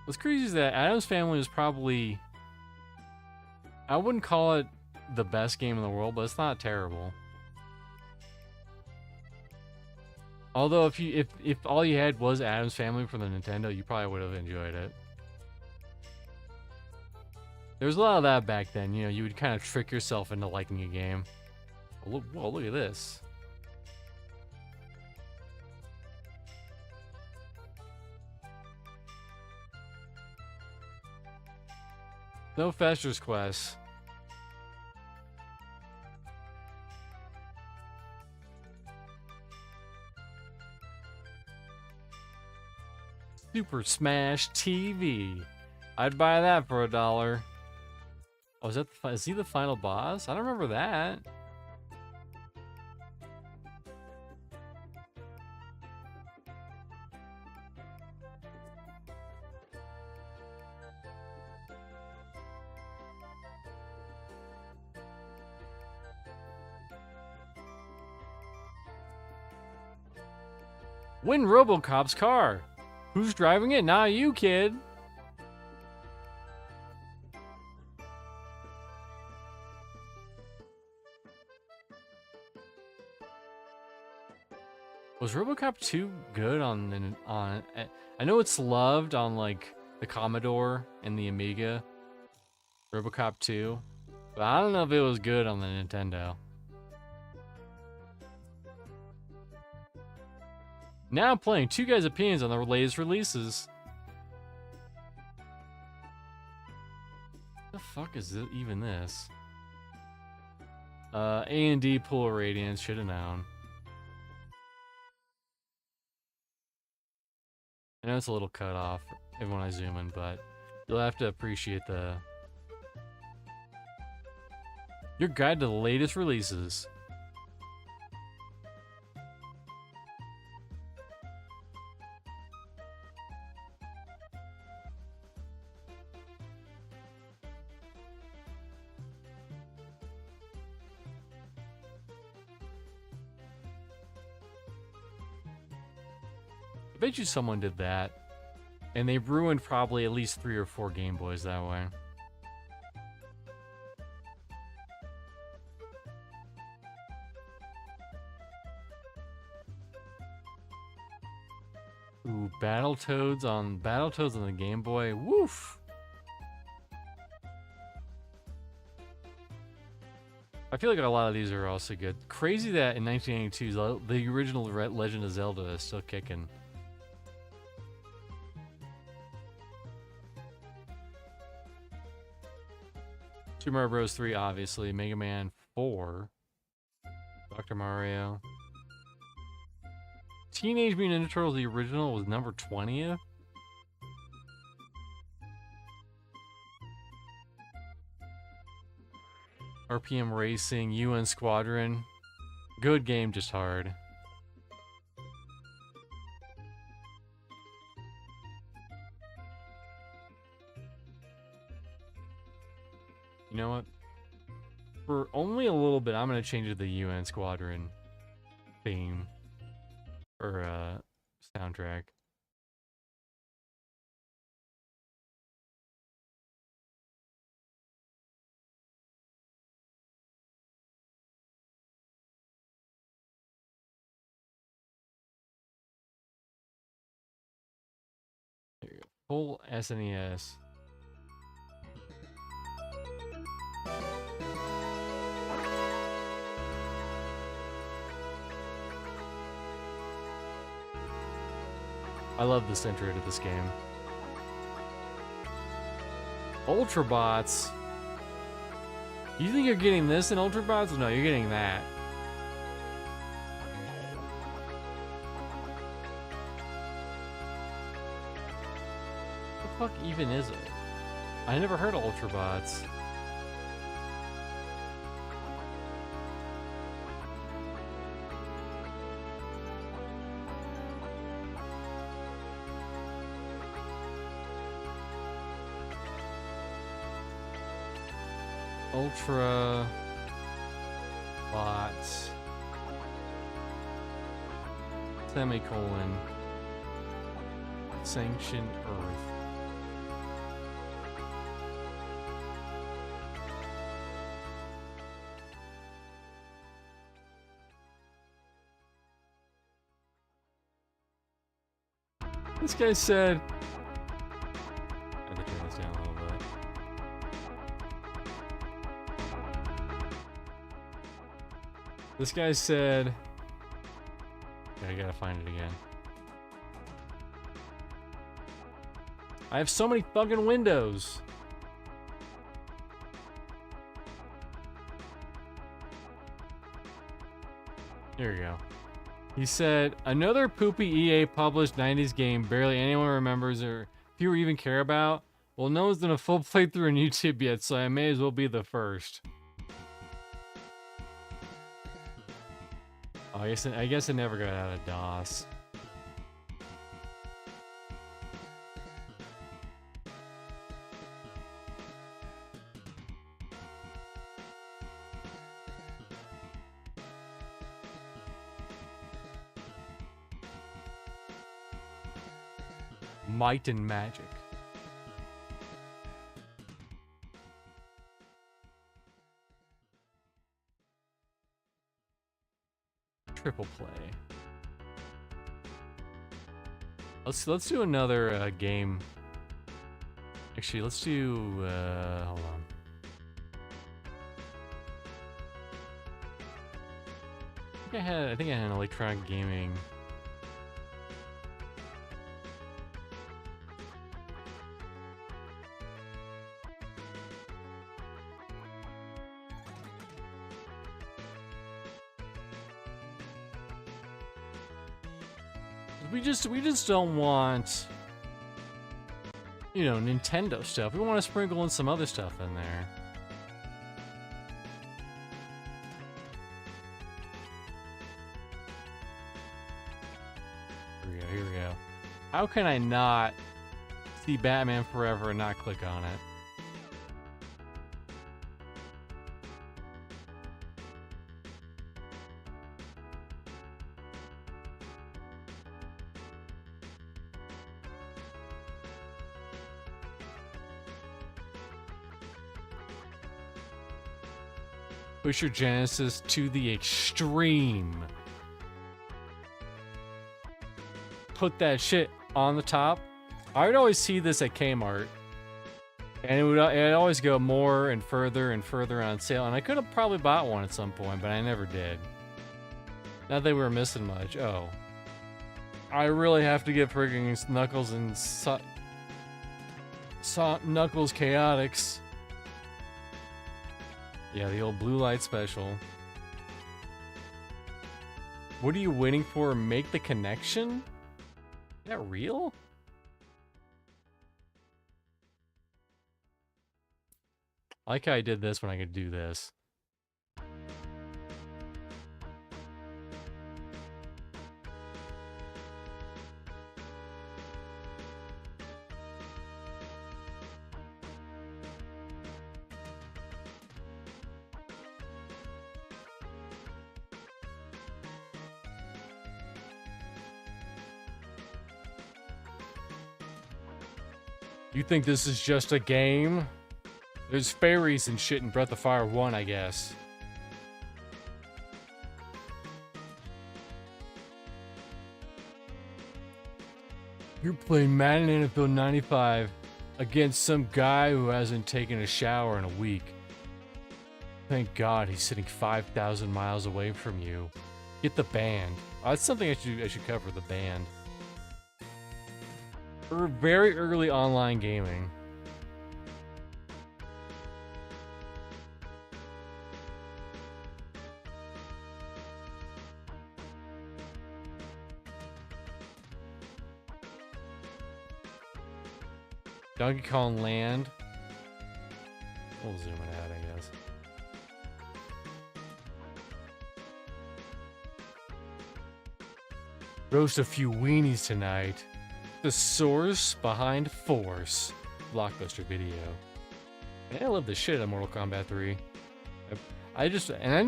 Speaker 1: What's crazy is that Adam's Family was probably, I wouldn't call it the best game in the world, but it's not terrible. Although if all you had was Adam's Family for the Nintendo, you probably would have enjoyed it. There was a lot of that back then. You know, you would kind of trick yourself into liking a game. Whoa, look at this. No Fester's Quest. Super Smash TV. I'd buy that for $1. Oh, is he the final boss? I don't remember that. Win RoboCop's car. Who's driving it? Not you, kid. Was RoboCop 2 good on I know it's loved on like the Commodore and the Amiga. RoboCop 2, but I don't know if it was good on the Nintendo. Now I'm playing two guys' opinions on the latest releases. The fuck is even this? A&D Pool Radiance, should have known. I know it's a little cut off when I zoom in, but you'll have to appreciate your guide to the latest releases. I bet you someone did that, and they ruined probably at least 3 or 4 Game Boys that way. Ooh, Battletoads on the Game Boy. Woof. I feel like a lot of these are also good. Crazy that in 1982, the original Legend of Zelda is still kicking. Super Mario Bros. 3, obviously. Mega Man 4. Dr. Mario. Teenage Mutant Ninja Turtles, the original, was number 20th. RPM Racing, UN Squadron. Good game, just hard. You know what? For only a little bit, I'm gonna change it to the UN Squadron theme. Or, soundtrack. There you go. Full SNES. I love this intro to this game. Ultrabots. You think you're getting this in Ultrabots? No, you're getting that. What the fuck even is it? I never heard of Ultrabots. Ultra bots semicolon sanctioned Earth. This guy said, I have to turn this down a little bit. This guy said, yeah, I gotta find it again. I have so many fucking windows. Here we go. He said, another poopy EA published 90s game barely anyone remembers or few even care about. Well, no one's done a full playthrough on YouTube yet, so I may as well be the first. Oh, I guess it never got out of DOS. Might and Magic. Triple play. Let's do another game. Actually, let's do hold on. I think I had an electronic gaming. We just don't want, you know, Nintendo stuff. We want to sprinkle in some other stuff in there. Here we go. How can I not see Batman Forever and not click on it? Push your Genesis to the extreme. Put that shit on the top. I would always see this at Kmart. And it'd always go more and further on sale. And I could have probably bought one at some point, but I never did. Not that we were missing much. Oh. I really have to get friggin' Knuckles and Knuckles Chaotix. Yeah, the old blue light special. What are you waiting for? Make the connection? Is that real? I like how I did this when I could do this. You think this is just a game? There's fairies and shit in Breath of Fire 1, I guess. You're playing Madden NFL 95 against some guy who hasn't taken a shower in a week. Thank God he's sitting 5,000 miles away from you. Get the band. That's something I should cover, the band. Very early online gaming. Donkey Kong Land. We'll zoom it out, I guess. Roast a few weenies tonight. The source behind Force. Blockbuster Video. And I love the shit out of Mortal Kombat 3. I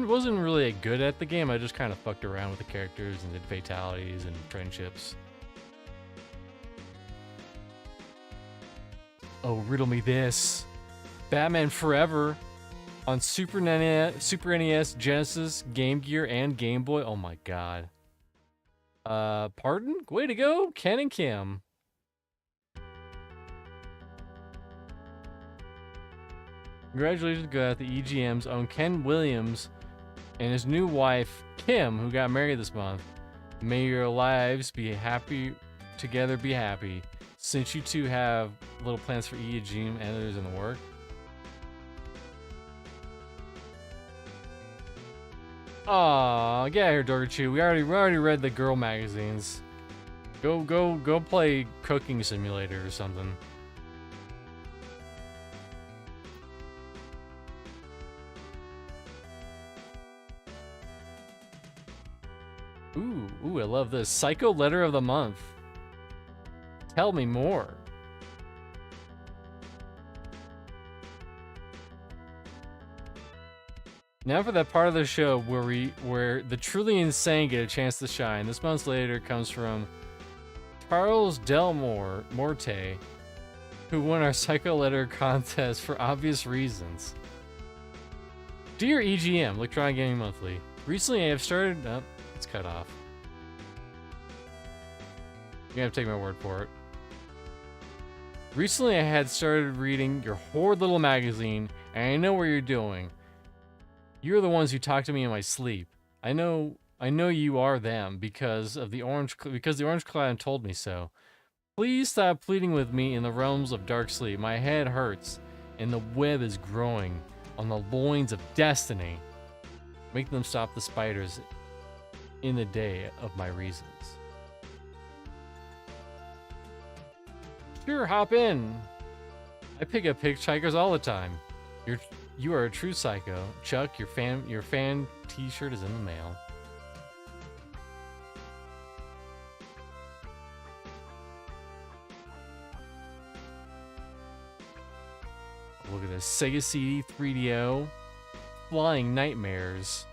Speaker 1: wasn't really good at the game. I just kind of fucked around with the characters and did fatalities and friendships. Oh, riddle me this. Batman Forever on Super NES, Genesis, Game Gear, and Game Boy. Oh my god. Pardon? Way to go, Ken and Kim. Congratulations go out to EGM's own Ken Williams and his new wife, Kim, who got married this month. May your lives be happy, together be happy. Since you two have little plans for EGM and others in the work. Aw, get out here, Dorgachu. We already read the girl magazines. Go play Cooking Simulator or something. Ooh, I love this. Psycho Letter of the Month. Tell me more. Now for that part of the show where the truly insane get a chance to shine. This month's letter comes from Charles Morte, who won our Psycho Letter contest for obvious reasons. Dear EGM, Electronic Gaming Monthly, recently I have started... Oh, it's cut off. You have to take my word for it. Recently I had started reading your horrid little magazine, and I know what you're doing. You're the ones who talk to me in my sleep. I know you are them because the orange cloud told me so. Please stop pleading with me in the realms of dark sleep. My head hurts, and the web is growing on the loins of destiny. Make them stop the spiders in the day of my reasons. Sure, hop in. I pick up hitchhikers all the time. You are a true psycho. Chuck, your fan t-shirt is in the mail. Look at this. Sega CD 3DO. Flying Nightmares.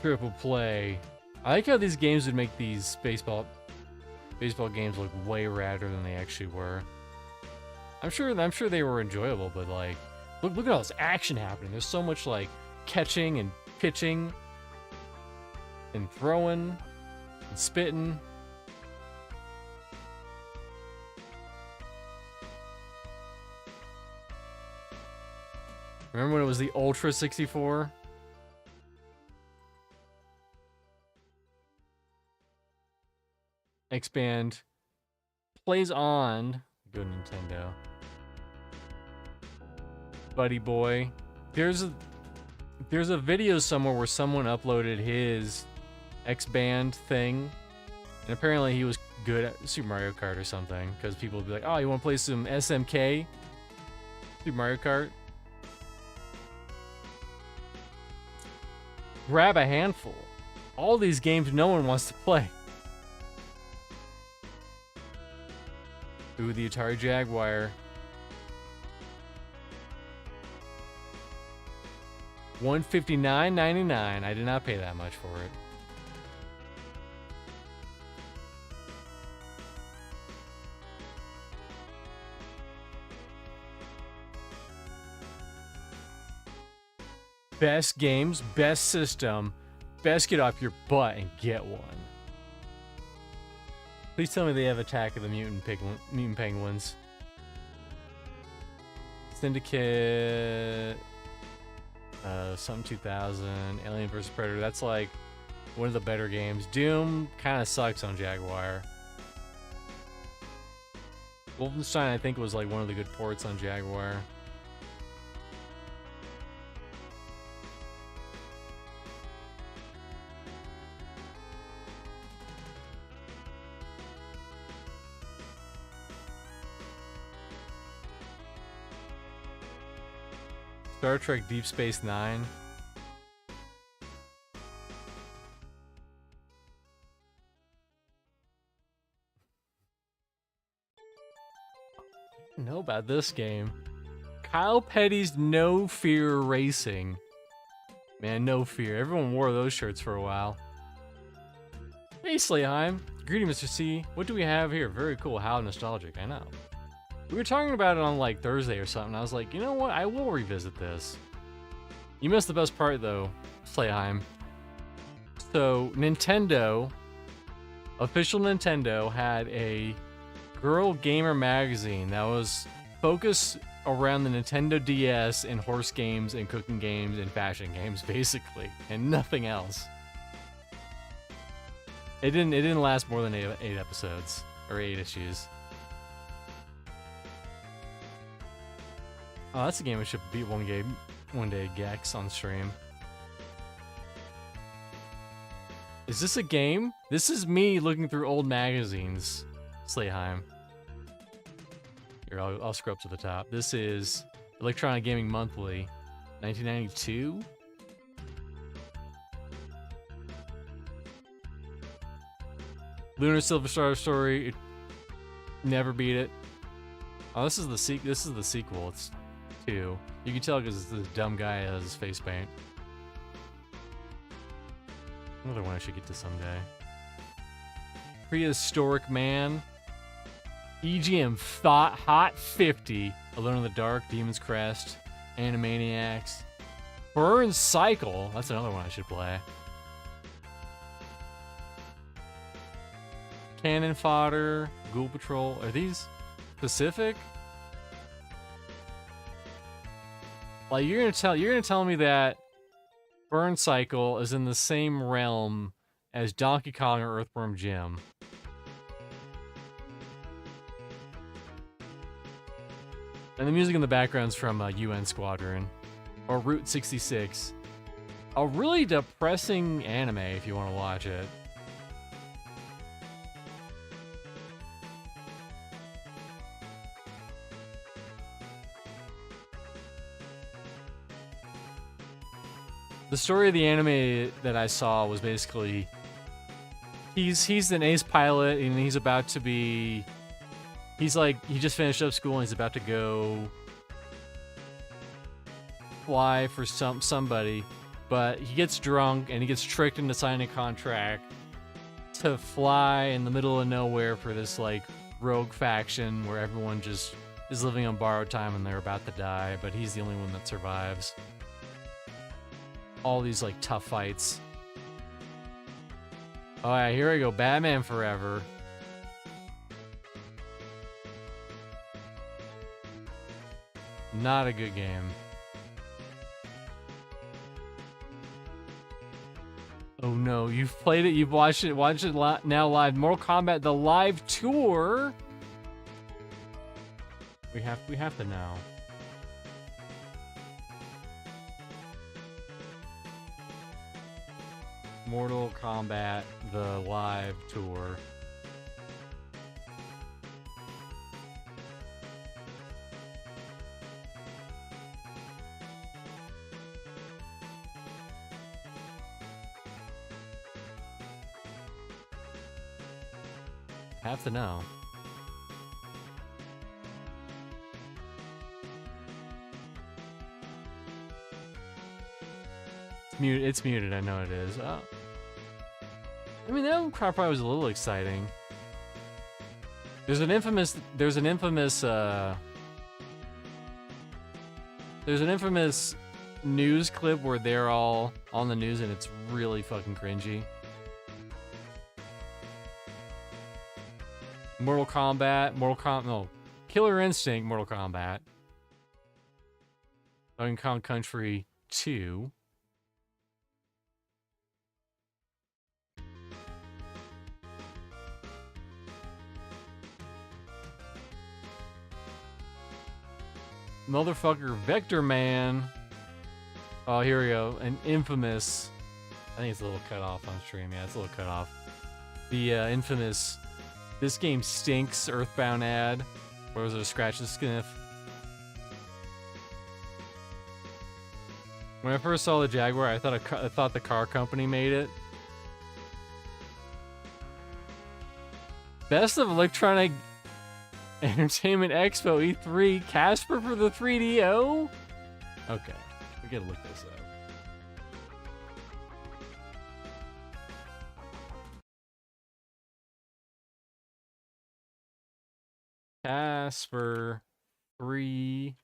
Speaker 1: Triple play. I like how these games would make these baseball games look way radder than they actually were. I'm sure they were enjoyable, but like, look at all this action happening. There's so much like catching and pitching. and throwing and spitting. Remember when it was the Ultra 64? Expand plays on. Good Nintendo. Buddy boy. There's a video somewhere where someone uploaded his X-Band thing. And apparently he was good at Super Mario Kart or something. Because people would be like, oh, you want to play some SMK? Super Mario Kart? Grab a handful. All these games no one wants to play. Ooh, the Atari Jaguar. $159.99. I did not pay that much for it. Best games, best system, best get off your butt and get one. Please tell me they have Attack of the Mutant Penguins. Syndicate, some 2000, Alien vs Predator. That's like one of the better games. Doom kind of sucks on Jaguar. Wolfenstein, I think, was like one of the good ports on Jaguar. Star Trek Deep Space Nine. I don't know about this game. Kyle Petty's No Fear Racing. Man, no fear. Everyone wore those shirts for a while. Hey, Slayheim. Greeting, Mr. C. What do we have here? Very cool. How nostalgic. I know. We were talking about it on like Thursday or something. I was like, you know what? I will revisit this. You missed the best part though, Slayheim. So Nintendo, official Nintendo, had a girl gamer magazine that was focused around the Nintendo DS and horse games and cooking games and fashion games, basically, and nothing else. It didn't last more than eight episodes or 8 issues. Oh, that's a game we should beat one day, Gex, on stream. Is this a game? This is me looking through old magazines, Slayheim. Here, I'll scroll up to the top. This is Electronic Gaming Monthly, 1992. Lunar Silver Star Story. Never beat it. Oh, this is the sequel. It's 2. You can tell because this dumb guy has his face paint. Another one I should get to someday. Prehistoric Man. EGM Thought Hot 50. Alone in the Dark. Demon's Crest. Animaniacs. Burn Cycle. That's another one I should play. Cannon Fodder. Ghoul Patrol. Are these Pacific? Like you're gonna tell me that Burn Cycle is in the same realm as Donkey Kong or Earthworm Jim. And the music in the background's from UN Squadron or Route 66. A really depressing anime if you want to watch it. The story of the anime that I saw was basically he's an ace pilot and he's about to be he just finished up school and he's about to go fly for somebody, but he gets drunk and he gets tricked into signing a contract to fly in the middle of nowhere for this like rogue faction where everyone just is living on borrowed time and they're about to die, but he's the only one that survives. All these like tough fights. Oh yeah, here we go. Batman Forever. Not a good game. Oh no, you've played it, you've watched it, now live. Mortal Kombat, the live tour. We have to know. Mortal Kombat, the live tour. Have to know. It's muted, I know it is. Oh. I mean, that crowd probably was a little exciting. There's an infamous news clip where they're all on the news and it's really fucking cringy. Killer Instinct, Mortal Kombat. Donkey Kong Country 2. Motherfucker Vector Man. Oh, here we go. An infamous. I think it's a little cut off on stream. Yeah, it's a little cut off. The infamous. This game stinks. Earthbound ad. Where was it? A scratch and sniff. When I first saw the Jaguar, I thought the car company made it. Best of Electronic Entertainment Expo E3, Casper for the 3DO? Okay, we gotta look this up. Casper 3DO.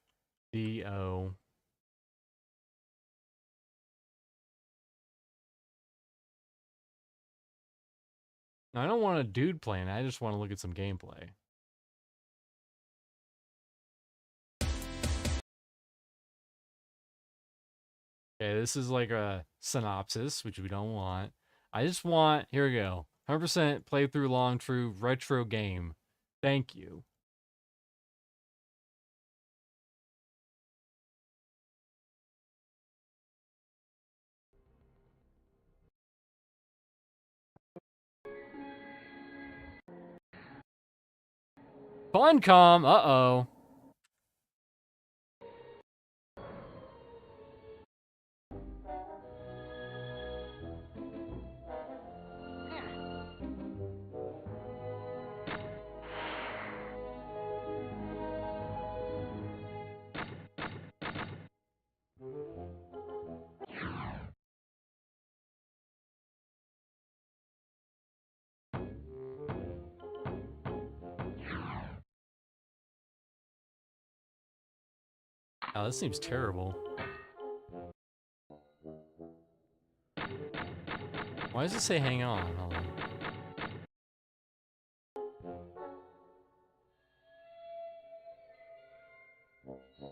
Speaker 1: I don't want a dude playing, I just want to look at some gameplay. Okay, this is like a synopsis, which we don't want. I just want, here we go, 100% playthrough long true retro game. Thank you. Funcom, uh-oh. Oh, this seems terrible. Why does it say hang on? Hold on.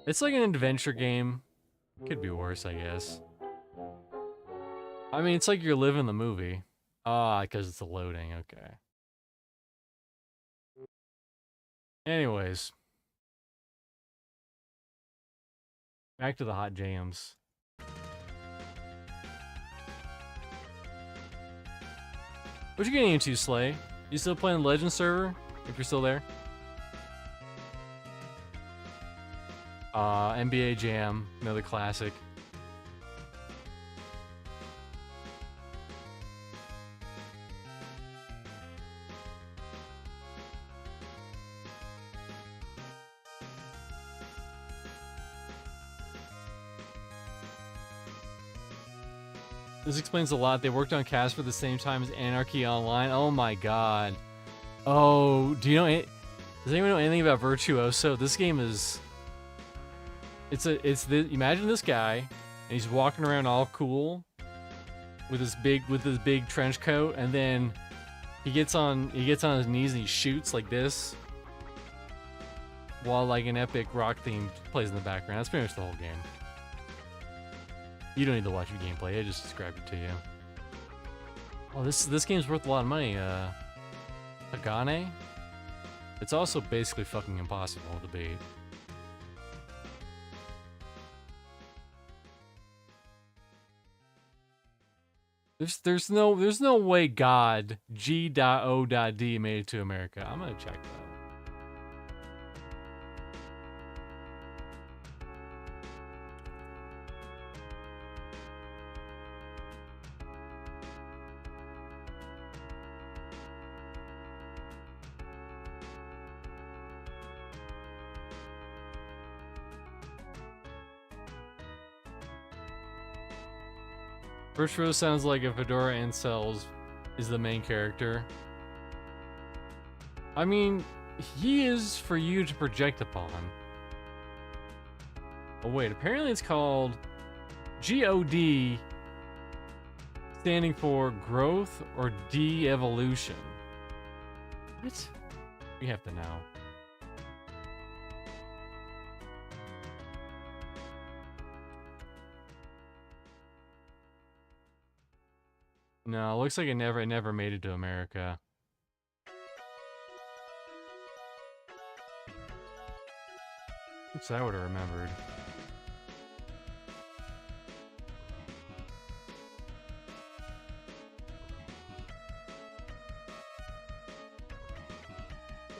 Speaker 1: It's like an adventure game. Could be worse, I guess. I mean, it's like you're living the movie. Ah, because it's a loading, okay. Anyways. Back to the hot jams. What you getting into, Slay? You still playing Legend server? If you're still there? NBA Jam, another classic. This explains a lot. They worked on Casper at the same time as Anarchy Online. Oh my god. Oh, do you know? Does anyone know anything about Virtuoso? This game is. Imagine this guy, and he's walking around all cool, with his big trench coat, and then he gets on his knees and he shoots like this, while like an epic rock theme plays in the background. That's pretty much the whole game. You don't need to watch the gameplay. I just described it to you. Oh, this game's worth a lot of money. Agane? It's also basically fucking impossible to beat. There's no way God G.O.D made it to America. I'm gonna check that. First row sounds like a Fedora Incels is the main character. I mean, he is for you to project upon. Oh wait, apparently it's called GOD, standing for growth or de-evolution. What? We have to know. No, it looks like it never made it to America. Oops, I would have remembered.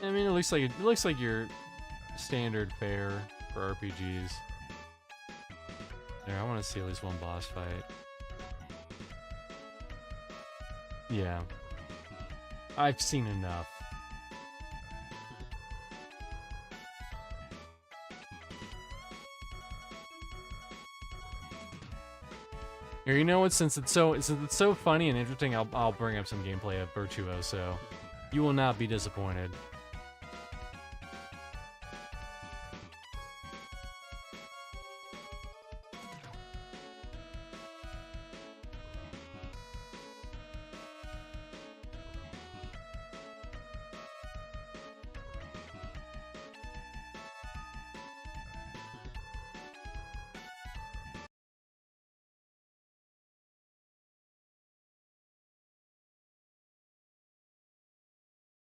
Speaker 1: I mean, it looks like your standard fare for RPGs. There, I want to see at least one boss fight. Yeah. I've seen enough. Here, you know what? Since it's so funny and interesting, I'll bring up some gameplay of Virtuoso. You will not be disappointed.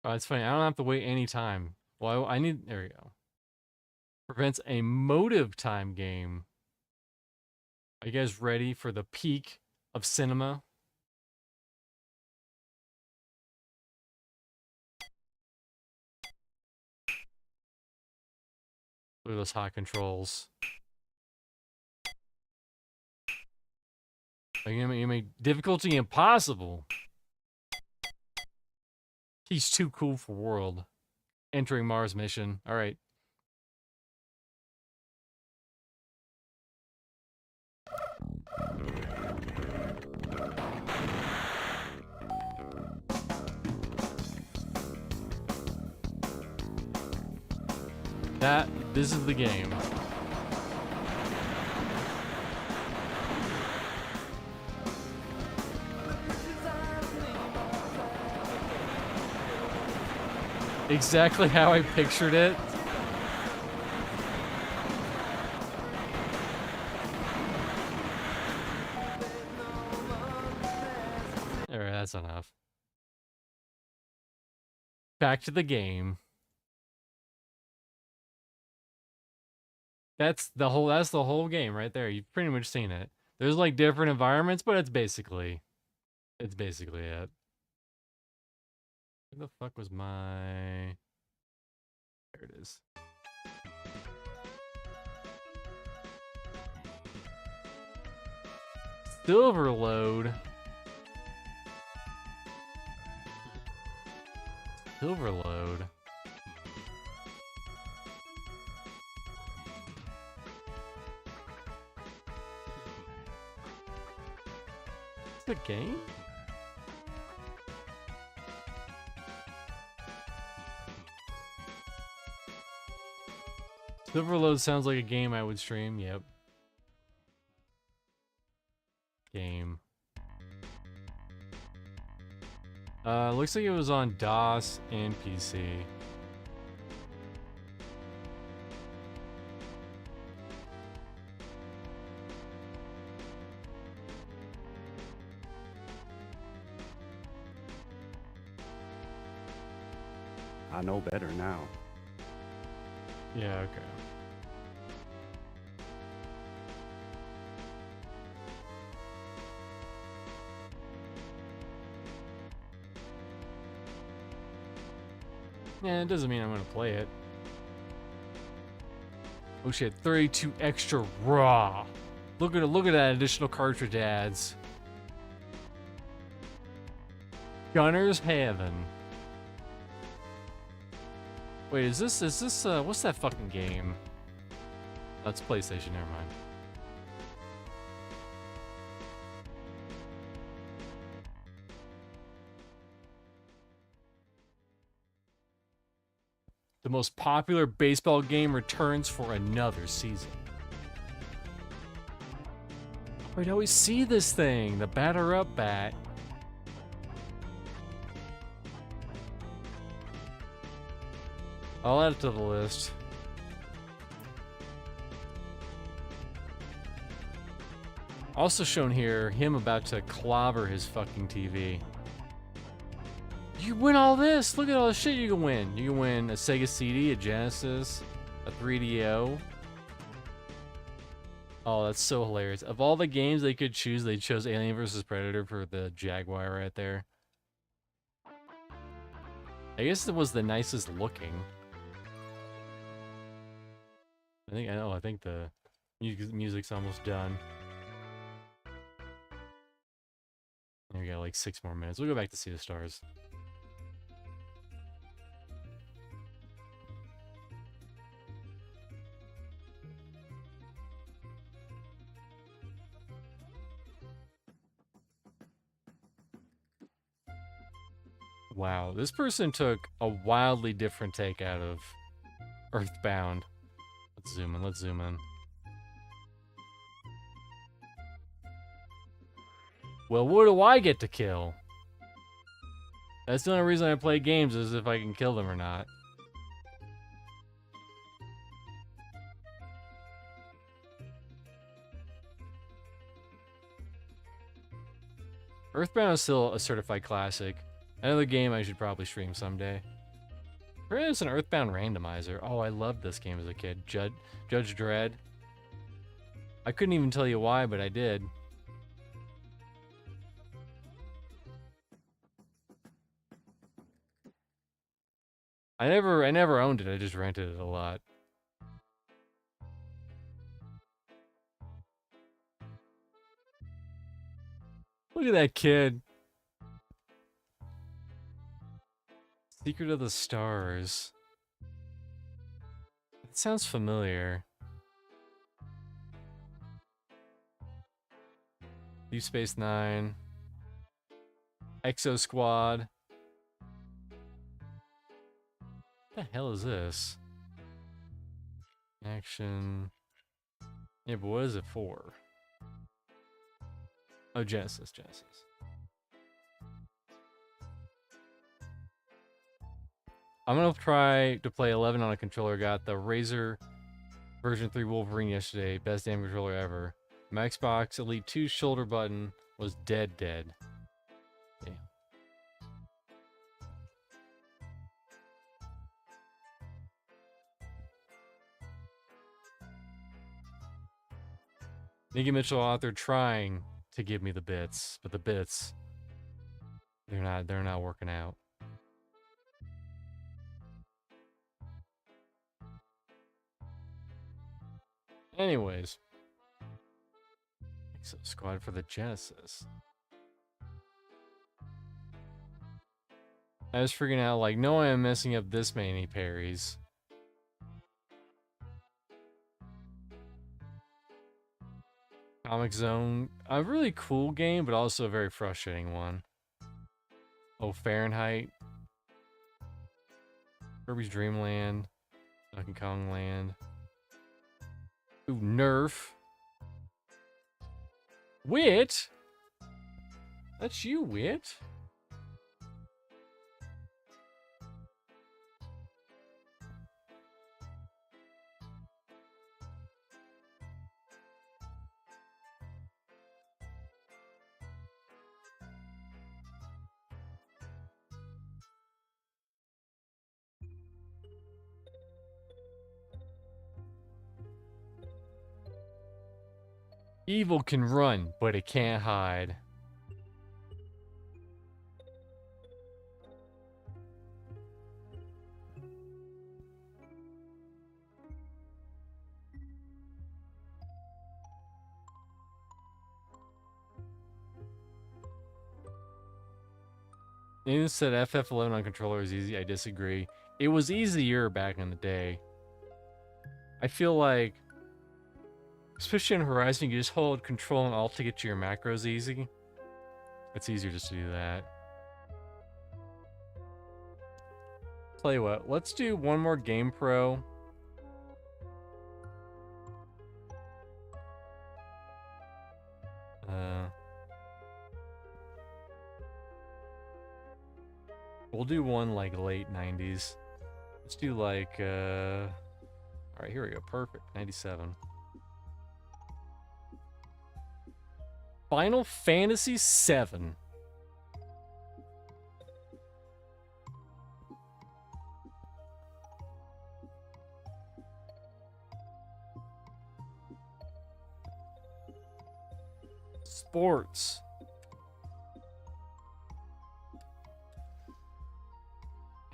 Speaker 1: Oh, it's funny. I don't have to wait any time. Well, I need... There we go. Prevents a motive time game. Are you guys ready for the peak of cinema? Look at those hot controls. You make difficulty impossible. He's too cool for world. Entering Mars mission. All right. This is the game. Exactly how I pictured it. Alright, that's enough. Back to the game. That's the whole game right there. You've pretty much seen it. There's like different environments, but it's basically it. Where the fuck was my... There it is. Silverload. Silverload. It's the game? Silverload sounds like a game I would stream. Yep. Game. Looks like it was on DOS and PC.
Speaker 4: I know better now.
Speaker 1: Yeah, okay. Yeah, it doesn't mean I'm gonna play it. Oh shit, 32 extra raw. Look at that additional cartridge adds. Gunner's Heaven. Wait, is this what's that fucking game? That's PlayStation, never mind. The most popular baseball game returns for another season. Wait, I always see this thing, the batter up bat. I'll add it to the list. Also shown here, him about to clobber his fucking TV. You win all this! Look at all the shit you can win. You can win a Sega CD, a Genesis, a 3DO. Oh, that's so hilarious. Of all the games they could choose, they chose Alien vs. Predator for the Jaguar right there. I guess it was the nicest looking. I think the music's almost done. We got like 6 more minutes. We'll go back to see the stars. Wow, this person took a wildly different take out of Earthbound. Let's zoom in, let's zoom in. Well, what do I get to kill? That's the only reason I play games, is if I can kill them or not. Earthbound is still a certified classic. Another game I should probably stream someday. Apparently it's an Earthbound randomizer. Oh, I loved this game as a kid. Judge Dredd. I couldn't even tell you why, but I did. I never owned it. I just rented it a lot. Look at that kid. Secret of the Stars. It sounds familiar. Deep Space Nine. Exo Squad. What the hell is this? Action. Yeah, but what is it for? Oh, Genesis. I'm gonna try to play 11 on a controller. Got the Razer version 3 Wolverine yesterday. Best damn controller ever. My Xbox Elite 2 shoulder button was dead. Damn. Nikki Mitchell author trying to give me the bits, but the bits they're not working out. Anyways, Exo Squad for the Genesis. I was freaking out like, no, I am messing up this many parries. Comic Zone, a really cool game, but also a very frustrating one. Oh, Fahrenheit. Kirby's Dream Land. Donkey Kong Land. Ooh, Nerf. Wit? That's you, Wit? Evil can run, but it can't hide. Ian said FF11 on controller is easy. I disagree. It was easier back in the day. I feel like, especially in Horizon, you just hold Control and Alt to get to your macros easy. It's easier just to do that. Tell you what, let's do one more Game Pro. We'll do one like late 90s. Let's do like, all right, here we go. Perfect. 97. Final Fantasy VII. Sports.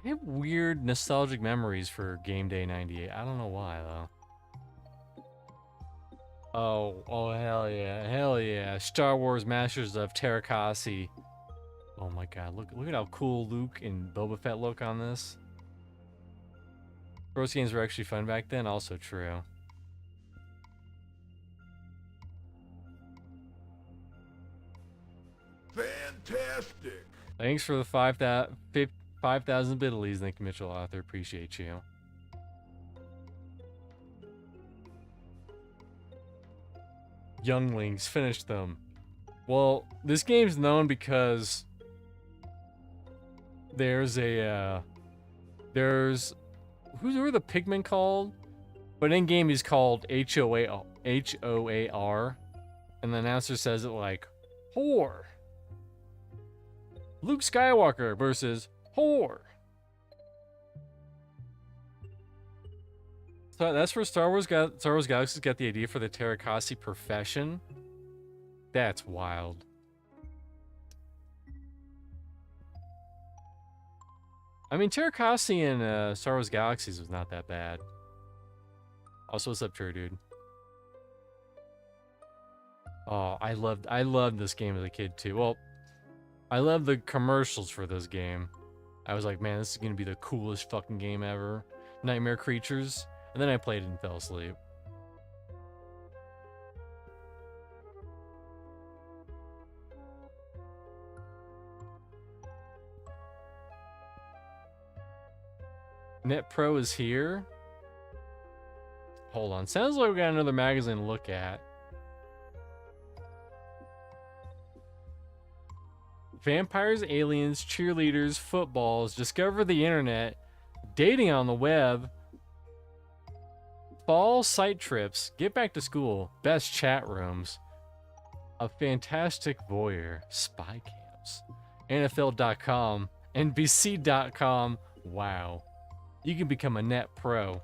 Speaker 1: I have weird nostalgic memories for Game Day 98. I don't know why, though. Oh, hell yeah. Hell yeah. Star Wars Masters of Terrakasi. Oh my god, look at how cool Luke and Boba Fett look on this. Those games were actually fun back then, also true.
Speaker 2: Fantastic.
Speaker 1: Thanks for the 5,000 biddies, Nick Mitchell author. Appreciate you. Younglings, finished them. Well, this game's known because there's a who are the pigmen called? But in game he's called HOAR, and the announcer says it like whore. Luke Skywalker versus whore. So that's where Star Wars Galaxies got the idea for the Terrakasi profession. That's wild. I mean, Terrakasi in Star Wars Galaxies was not that bad. Also, what's up, True Dude? Oh, I loved this game as a kid too. Well, I loved the commercials for this game. I was like, man, this is gonna be the coolest fucking game ever. Nightmare Creatures. And then I played it and fell asleep. Net Pro is here. Hold on. Sounds like we got another magazine to look at. Vampires, aliens, cheerleaders, footballs, discover the internet, dating on the web, fall site trips, get back to school, best chat rooms, a fantastic voyeur, spy camps, NFL.com, NBC.com. Wow. You can become a net pro.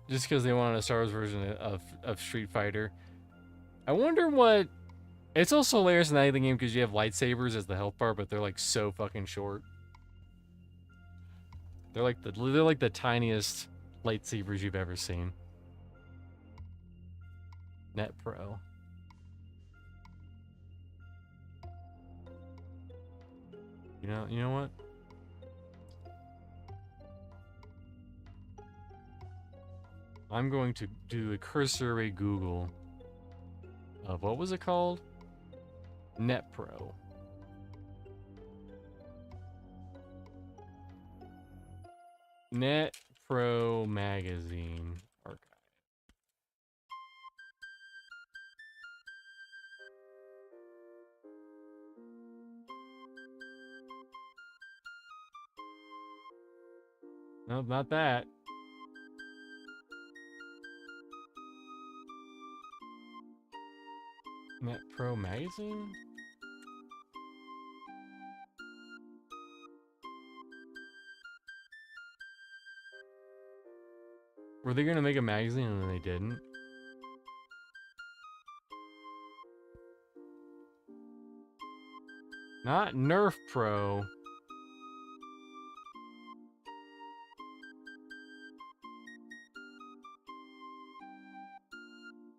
Speaker 1: Just because they wanted a Star Wars version of Street Fighter. I wonder what... It's also hilarious in that game because you have lightsabers as the health bar, but they're like so fucking short. They're like the tiniest lightsabers you've ever seen. Net Pro. You know what? I'm going to do a cursory Google of what was it called? Net Pro. Net Pro magazine archive. No, not that. Net Pro magazine? Were they gonna make a magazine and then they didn't? Not Nerf Pro.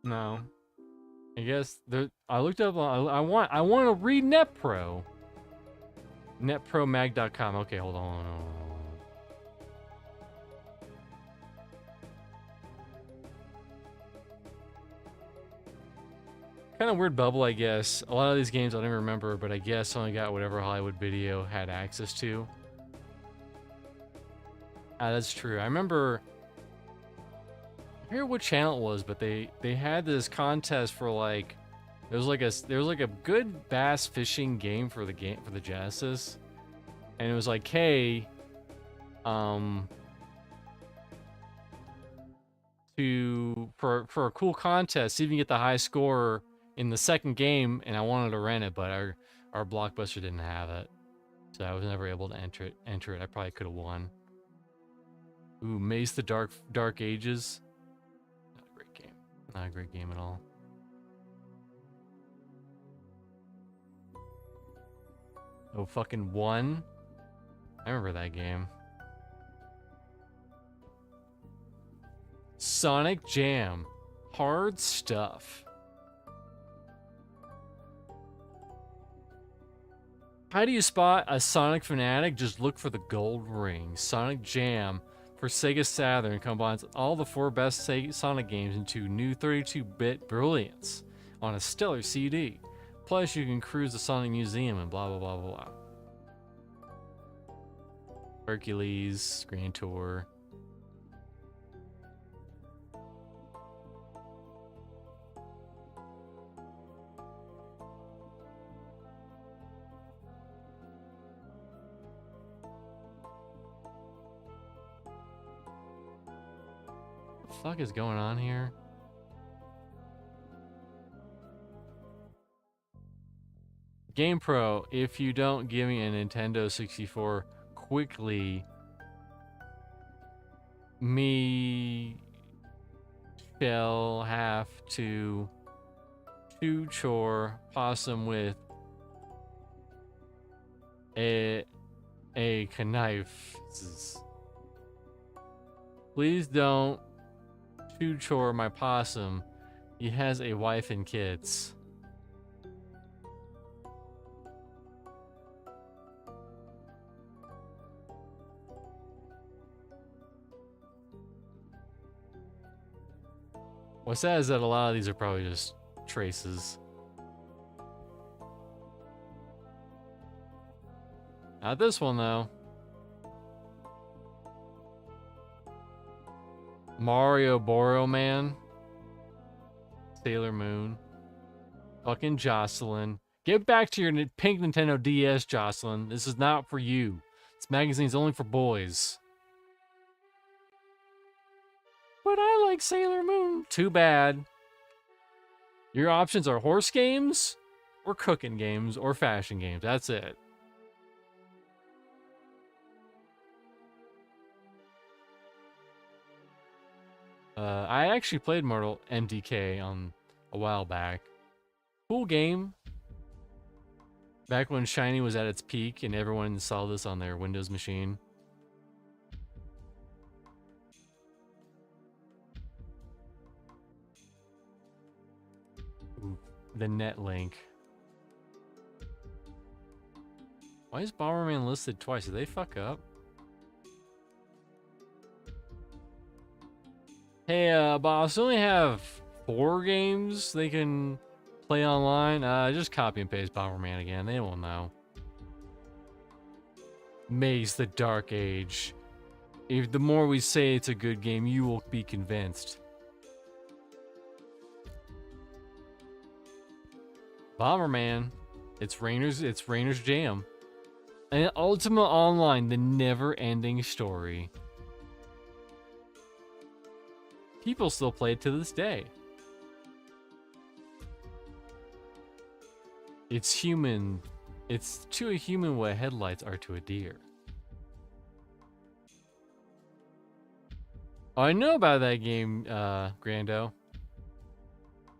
Speaker 1: No. I guess there. I looked up. I want to read NetPro. NetProMag.com. Okay, hold on. Kind of weird bubble, I guess. A lot of these games I don't remember, but I guess only got whatever Hollywood Video had access to. Ah, that's true. I remember. I forget what channel it was, but they had this contest for like. There was like a good bass fishing game for the Genesis, and it was like, hey, for a cool contest, see if you can get the high score in the second game. And I wanted to rent it, but our Blockbuster didn't have it, so I was never able to enter it. I probably could have won. Ooh, Mace the Dark Ages. Not a great game. Not a great game at all. Oh, fucking one. I remember that game. Sonic Jam. Hard stuff. How do you spot a Sonic fanatic? Just look for the gold ring. Sonic Jam for Sega Saturn combines all the 4 best Sonic games into new 32-bit brilliance on a stellar CD. Plus, you can cruise the Sonic Museum and blah, blah, blah, blah. Hercules, Grand Tour. What the fuck is going on here? GamePro, if you don't give me a Nintendo 64 quickly, me shall have to chore possum with a knife. Please don't chore my possum. He has a wife and kids. What's sad is that a lot of these are probably just traces. Not this one, though. Mario Boro Man. Sailor Moon. Fucking Jocelyn. Get back to your pink Nintendo DS, Jocelyn. This is not for you. This magazine's only for boys. But I like Sailor Moon. Too bad. Your options are horse games, or cooking games, or fashion games. That's it. I actually played Mortal MDK on a while back. Cool game. Back when Shiny was at its peak and everyone installed this on their Windows machine. Ooh, the net link. Why is Bomberman listed twice? Did they fuck up? Hey, boss, I only have 4 games they can play online. Just copy and paste Bomberman again. They won't know. Maze the Dark Age. If the more we say it's a good game, you will be convinced. Bomberman. It's Rainer's Jam. And Ultima Online, the never-ending story. People still play it to this day. It's human. It's to a human what headlights are to a deer. Oh, I know about that game, Grando.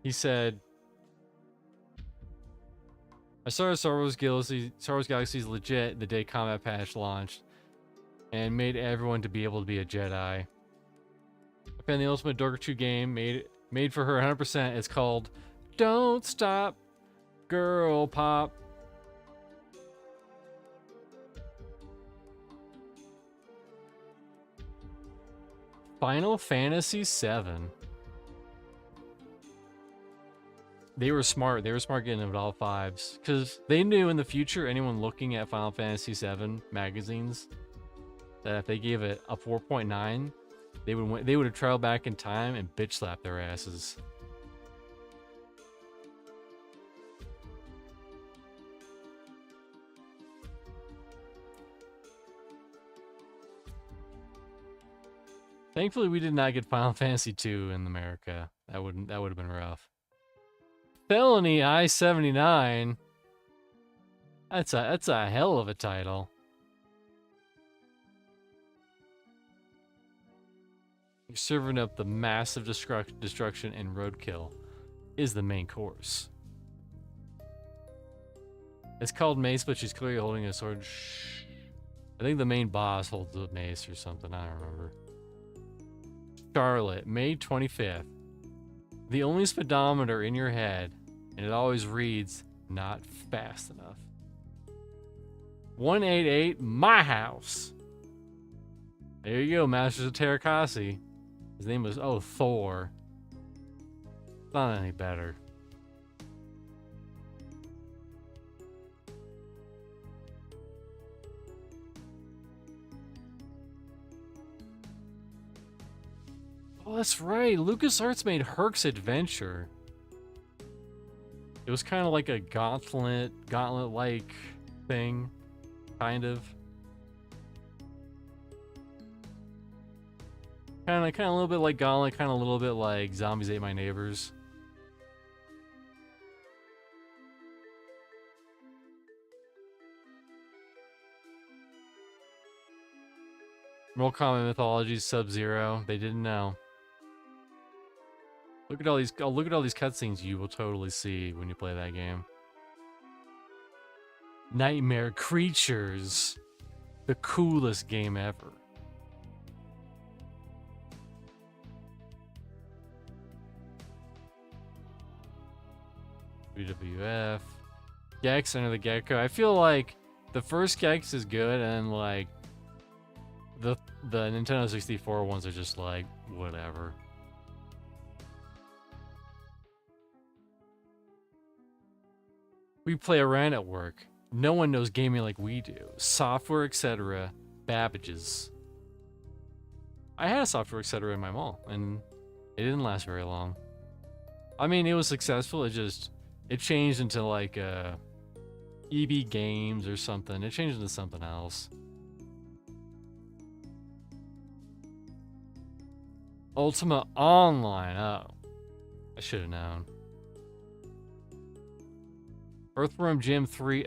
Speaker 1: He said, I started Star Wars Galaxy's legit the day Combat Patch launched, and made everyone to be able to be a Jedi. I found the ultimate Dork game made for her 100%. It's called Don't Stop, Girl Pop. Final Fantasy VII. They were smart. They were smart getting it all fives. Because they knew in the future, anyone looking at Final Fantasy VII magazines, that if they gave it a 4.9, they would have traveled back in time and bitch slapped their asses. Thankfully, we did not get Final Fantasy II in America. That would have been rough. Felony I-79. That's a hell of a title. You're serving up the massive destruction and roadkill is the main course. It's called Mace, but she's clearly holding a sword. Shh. I think the main boss holds the mace or something. I don't remember. Charlotte, May 25th. The only speedometer in your head, and it always reads, not fast enough. 188, my house. There you go, Masters of Terrakasi. His name was, Thor. Not any better. Oh, that's right. LucasArts made Herc's Adventure. It was kind of like a gauntlet-like thing, kind of. Kind of a little bit like Gauntlet, kind of a little bit like Zombies Ate My Neighbors. Mortal Kombat Mythology Sub-Zero. They didn't know. Look at all these cutscenes you will totally see when you play that game. Nightmare Creatures. The coolest game ever. WWF. Gex Under the Gecko. I feel like the first Gex is good, and then like the Nintendo 64 ones are just like whatever. We play around at work. No one knows gaming like we do. Software, etc. Babbages. I had a Software, etc. in my mall, and it didn't last very long. I mean, it was successful. It changed into like EB Games or something. It changed into something else. Ultima Online. Oh, I should have known. Earthworm Jim 3.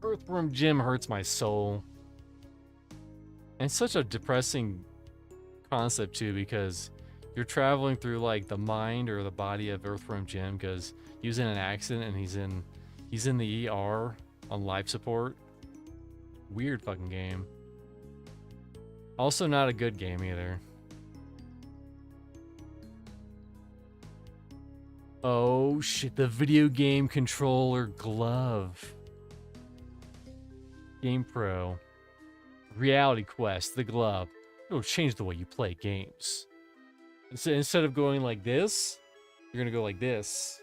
Speaker 1: Earthworm Jim hurts my soul. And it's such a depressing concept too, because you're traveling through like the mind or the body of Earthworm Jim because he was in an accident and he's in the ER on life support. Weird fucking game. Also not a good game either. Oh shit, the video game controller glove. Game Pro. Reality Quest, the glove. It'll change the way you play games. Instead of going like this, you're gonna go like this.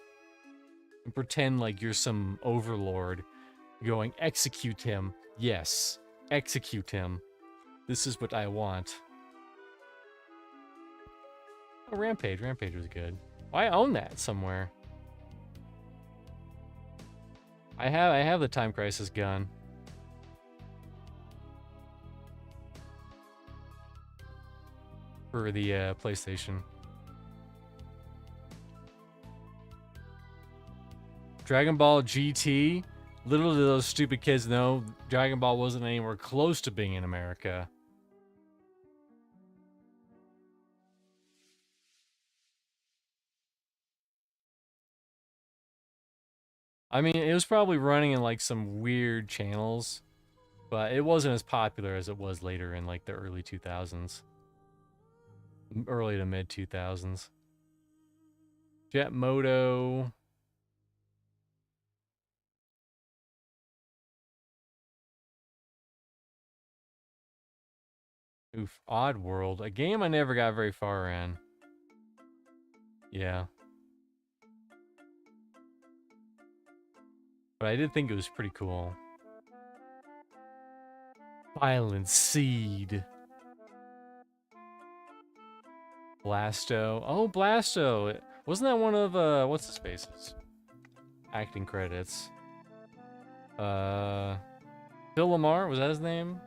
Speaker 1: And pretend like you're some overlord. Going, execute him. Yes, execute him. This is what I want. Oh, Rampage. Rampage was good. I own that somewhere. I have the Time Crisis gun. For the PlayStation. Dragon Ball GT. Little did those stupid kids know Dragon Ball wasn't anywhere close to being in America. I mean, it was probably running in like some weird channels, but it wasn't as popular as it was later in like the early 2000s. Early to mid 2000s. Jet Moto. Oof, Odd World. A game I never got very far in. Yeah. But I did think it was pretty cool. Violent Seed. Blasto. Oh, Blasto. Wasn't that one of, what's his face's acting credits? Phil Lamar, was that his name?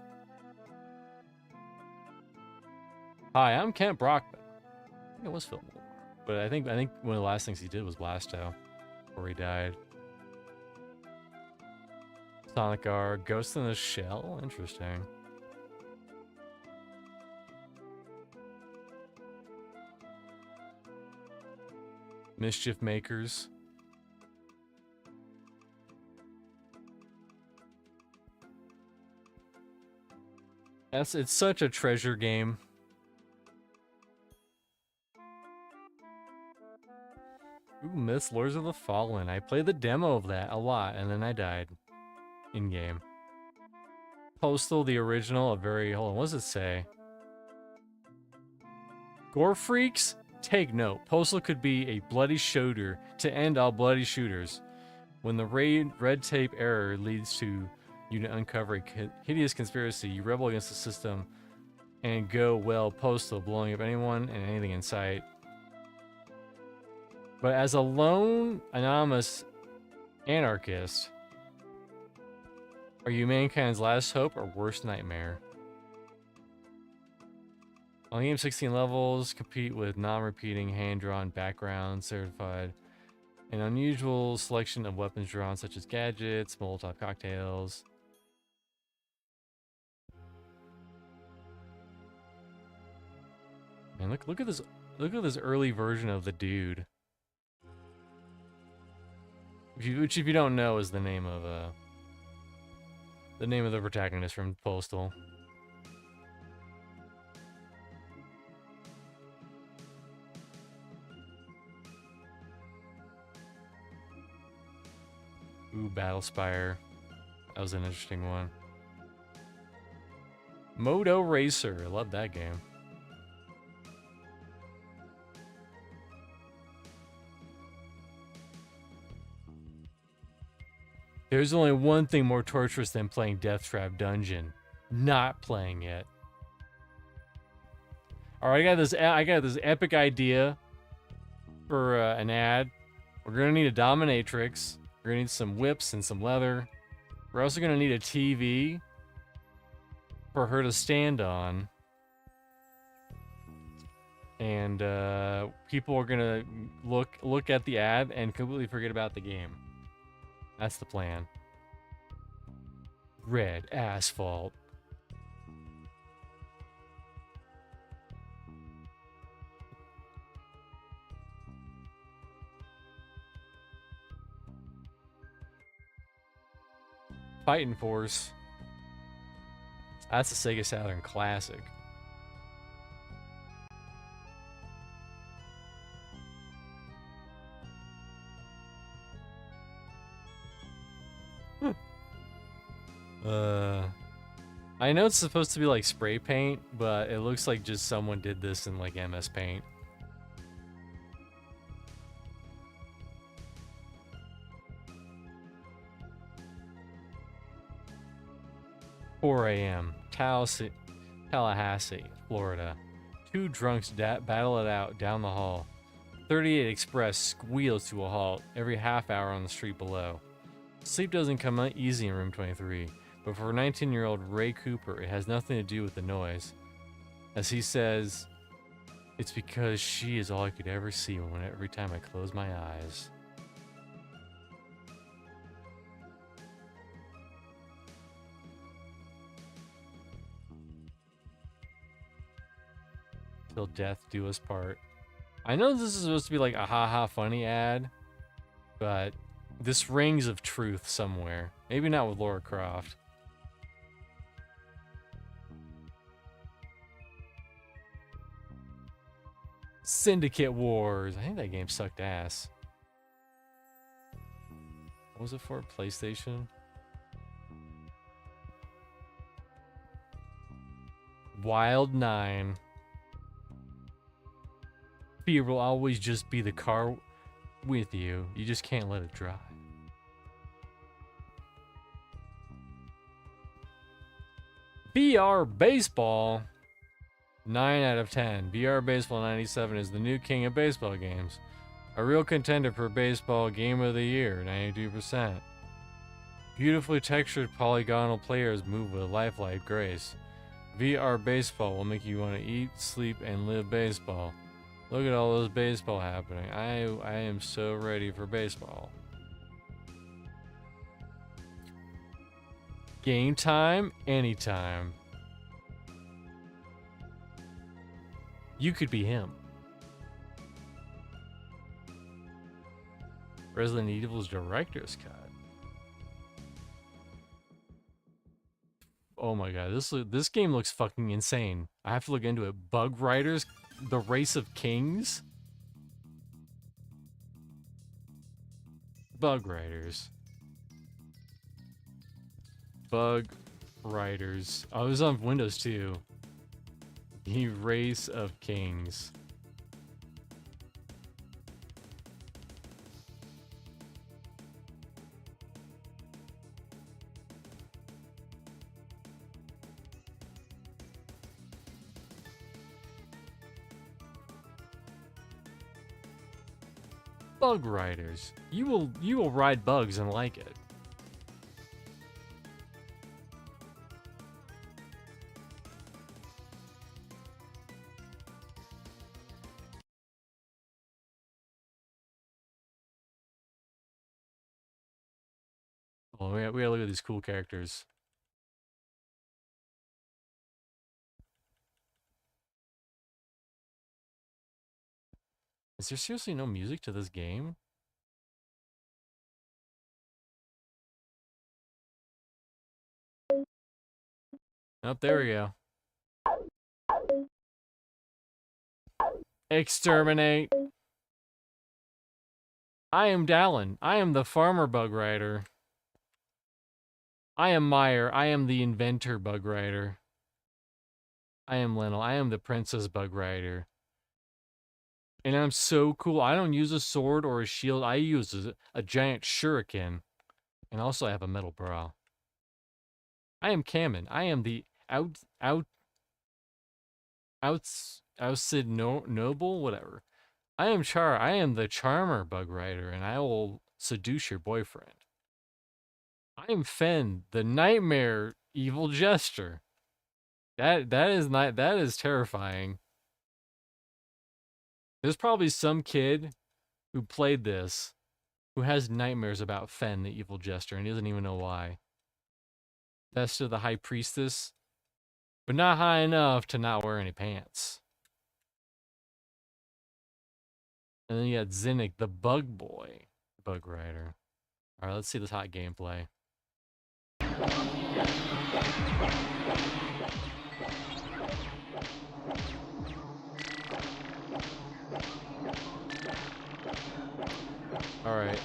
Speaker 1: Hi, I'm Kent Brockman. I think it was Phil Lamar. But I think one of the last things he did was Blasto before he died. Sonic R, Ghost in the Shell? Interesting. Mischief Makers. It's such a treasure game. Ooh, Myths, Lords of the Fallen. I played the demo of that a lot, and then I died. In-game. Postal, the original, a very... Hold on, what does it say? Gore freaks? Take note. Postal could be a bloody shooter to end all bloody shooters. When the red tape error leads to you to uncover a hideous conspiracy, you rebel against the system and go, well, Postal, blowing up anyone and anything in sight. But as a lone, anonymous anarchist, are you mankind's last hope or worst nightmare? On game 16 levels, compete with non-repeating, hand-drawn backgrounds, certified, an unusual selection of weapons drawn, such as gadgets, Molotov cocktails. Man, look at this! Look at this early version of the dude. Which, if you don't know, is the name of the protagonist from Postal. Ooh, Battlespire. That was an interesting one. Moto Racer. I love that game. There's only one thing more torturous than playing Death Trap Dungeon. Not playing it. Alright, I got this epic idea for an ad. We're gonna need a dominatrix. We're gonna need some whips and some leather. We're also gonna need a TV for her to stand on. And people are gonna look at the ad and completely forget about the game. That's the plan. Red asphalt. Fighting Force. That's a Sega Saturn classic. I know it's supposed to be like spray paint, but it looks like just someone did this in like MS Paint. "4 a.m. Tallahassee, Florida. Two drunks battle it out down the hall. 38 Express squeals to a halt every half hour on the street below. Sleep doesn't come easy in room 23, but for 19-year-old Ray Cooper, it has nothing to do with the noise. As he says, it's because she is all I could ever see every time I close my eyes." Till death do us part. I know this is supposed to be like a haha funny ad, but this rings of truth somewhere. Maybe not with Lara Croft. Syndicate Wars. I think that game sucked ass. What was it for? PlayStation? Wild 9. Fear will always just be the car with you. You just can't let it drive. BR Baseball. 9 out of 10. BR Baseball 97 is the new king of baseball games. A real contender for baseball game of the year, 92%. Beautifully textured polygonal players move with lifelike grace. VR Baseball will make you want to eat, sleep, and live baseball. Look at all those baseball happening. I am so ready for baseball. Game time, anytime. You could be him. Resident Evil's director's cut. Oh my god, this game looks fucking insane. I have to look into it. Bug Riders, the race of kings. Bug Riders. Bug Riders. Oh, it was on Windows too. The race of kings. Bug Riders. You will ride bugs and like it. Oh, we gotta look at these cool characters. Is there seriously no music to this game? Oh, there we go. Exterminate. I am Dallin. I am the farmer bug rider. I am Meyer. I am the inventor bug rider. I am Lennel. I am the princess bug rider. And I'm so cool. I don't use a sword or a shield. I use a giant shuriken. And also I have a metal bra. I am Kamen. I am the Outsid Noble, whatever. I am Char. I am the charmer bug rider, and I will seduce your boyfriend. I am Fen, the nightmare evil jester. That is terrifying. There's probably some kid who played this who has nightmares about Fen, the evil jester, and he doesn't even know why. Best of the high priestess, but not high enough to not wear any pants. And then you got Zinnik, the bug boy, bug rider. All right, let's see this hot gameplay. All right,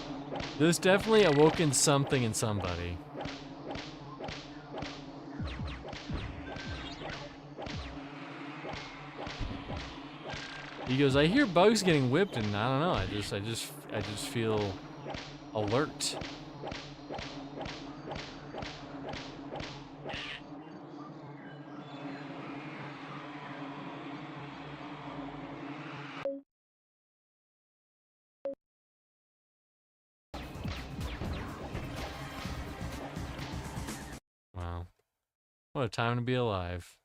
Speaker 1: this definitely awoken something in somebody. He goes, I hear bugs getting whipped, and I don't know. I just feel alert. Wow, what a time to be alive.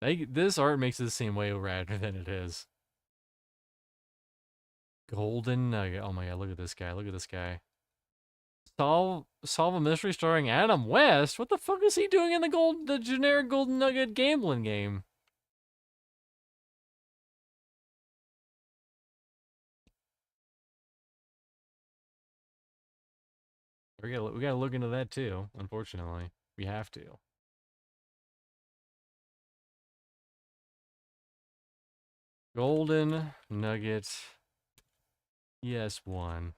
Speaker 1: This art makes it seem way radder than it is. Golden Nugget. Oh my god, look at this guy. Look at this guy. Solve a mystery starring Adam West? What the fuck is he doing in the generic Golden Nugget gambling game? We gotta look into that too. Unfortunately, we have to. Golden Nugget. Yes, one.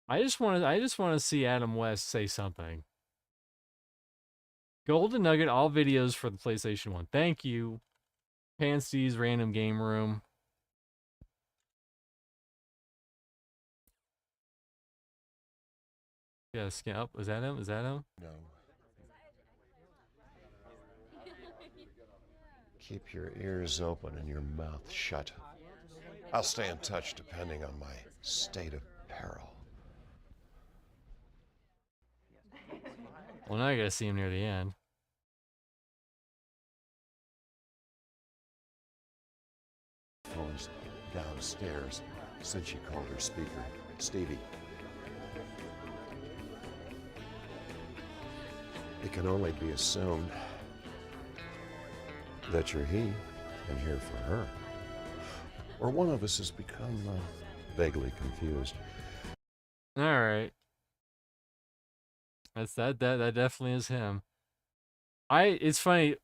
Speaker 1: I just want to see Adam West say something. Golden Nugget, all videos for the PlayStation 1. Thank you. Pansty's Random Game Room. Yes, yeah, oh, is that him? Is that him?
Speaker 5: No. Keep your ears open and your mouth shut. I'll stay in touch depending on my state of peril.
Speaker 1: Well, now I gotta see him near the end.
Speaker 5: Phone's downstairs since she called her speaker Stevie. It can only be assumed that you're he and here for her. Or one of us has become vaguely confused.
Speaker 1: All right. That definitely is him. It's funny.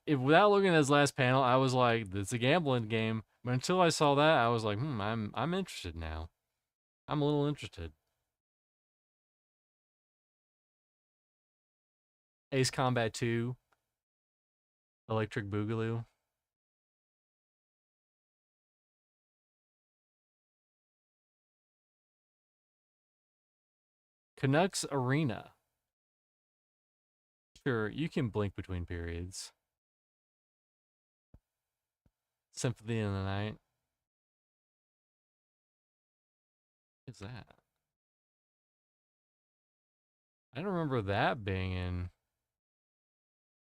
Speaker 1: Without looking at his last panel, I was like, it's a gambling game. But until I saw that, I was like, I'm interested now. I'm a little interested. Ace Combat 2. Electric Boogaloo. Canucks Arena. Sure, you can blink between periods. Symphony in the Night. What is that? I don't remember that being in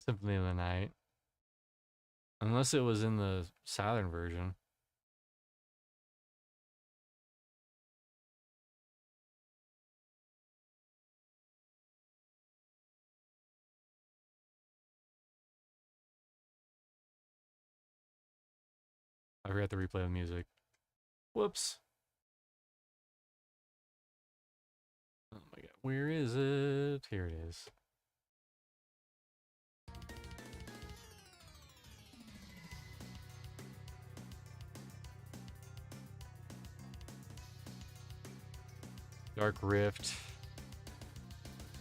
Speaker 1: Symphony of the Night. Unless it was in the Southern version. I forgot to replay the music. Whoops. Oh my god. Where is it? Here it is. Dark Rift.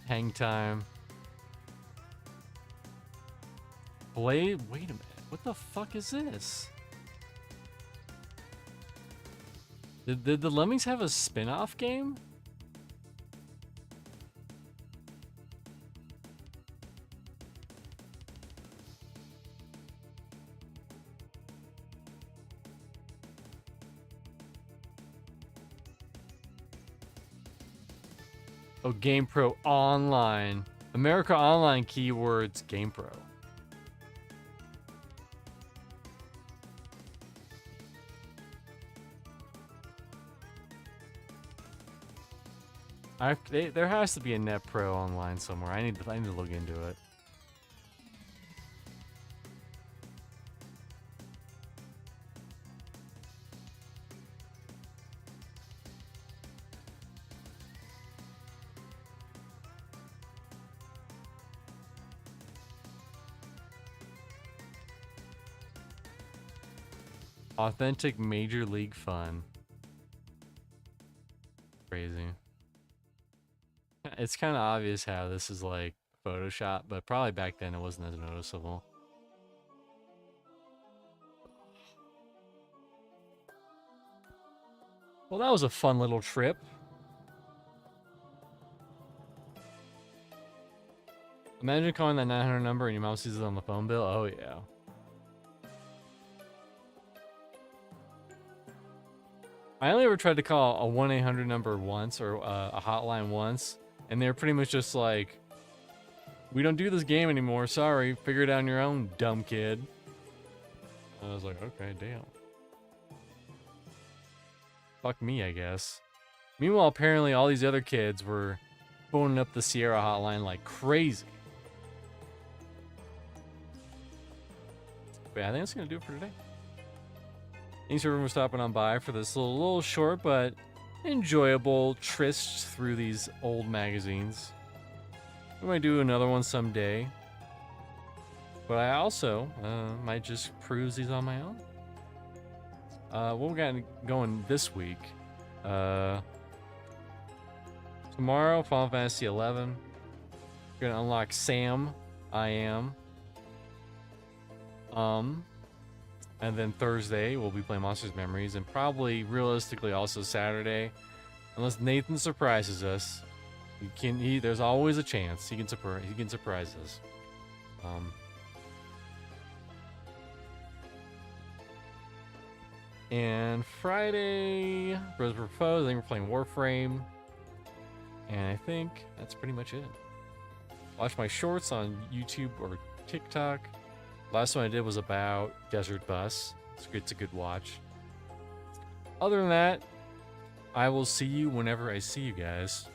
Speaker 1: Hang Time. Blade? Wait a minute. What the fuck is this? Did the Lemmings have a spin-off game? Oh, GamePro Online. America Online keywords GamePro. There has to be a NetPro online somewhere. I need to look into it. Authentic Major League fun. Crazy. It's kind of obvious how this is like Photoshop, but probably back then it wasn't as noticeable. Well, that was a fun little trip. Imagine calling that 900 number and your mom sees it on the phone bill. Oh, yeah. I only ever tried to call a 1-800 number once, or a hotline once, and they're pretty much just like, we don't do this game anymore, sorry, figure it out on your own, dumb kid. I was like, okay, damn. Fuck me, I guess. Meanwhile, apparently all these other kids were phoning up the Sierra hotline like crazy. But yeah, I think that's gonna do it for today. Thanks everyone for stopping on by for this little short but enjoyable tryst through these old magazines. We might do another one someday. But I also might just peruse these on my own. What we got going this week? Tomorrow, Final Fantasy 11. We're gonna unlock Sam. I am. And then Thursday we'll be playing Monsters Memories, and probably realistically also Saturday, unless Nathan surprises us. There's always a chance he can surprise us. And Friday, Bros Propose. I think we're playing Warframe, and I think that's pretty much it. Watch my shorts on YouTube or TikTok. Last one I did was about Desert Bus. It's a good watch. Other than that, I will see you whenever I see you guys.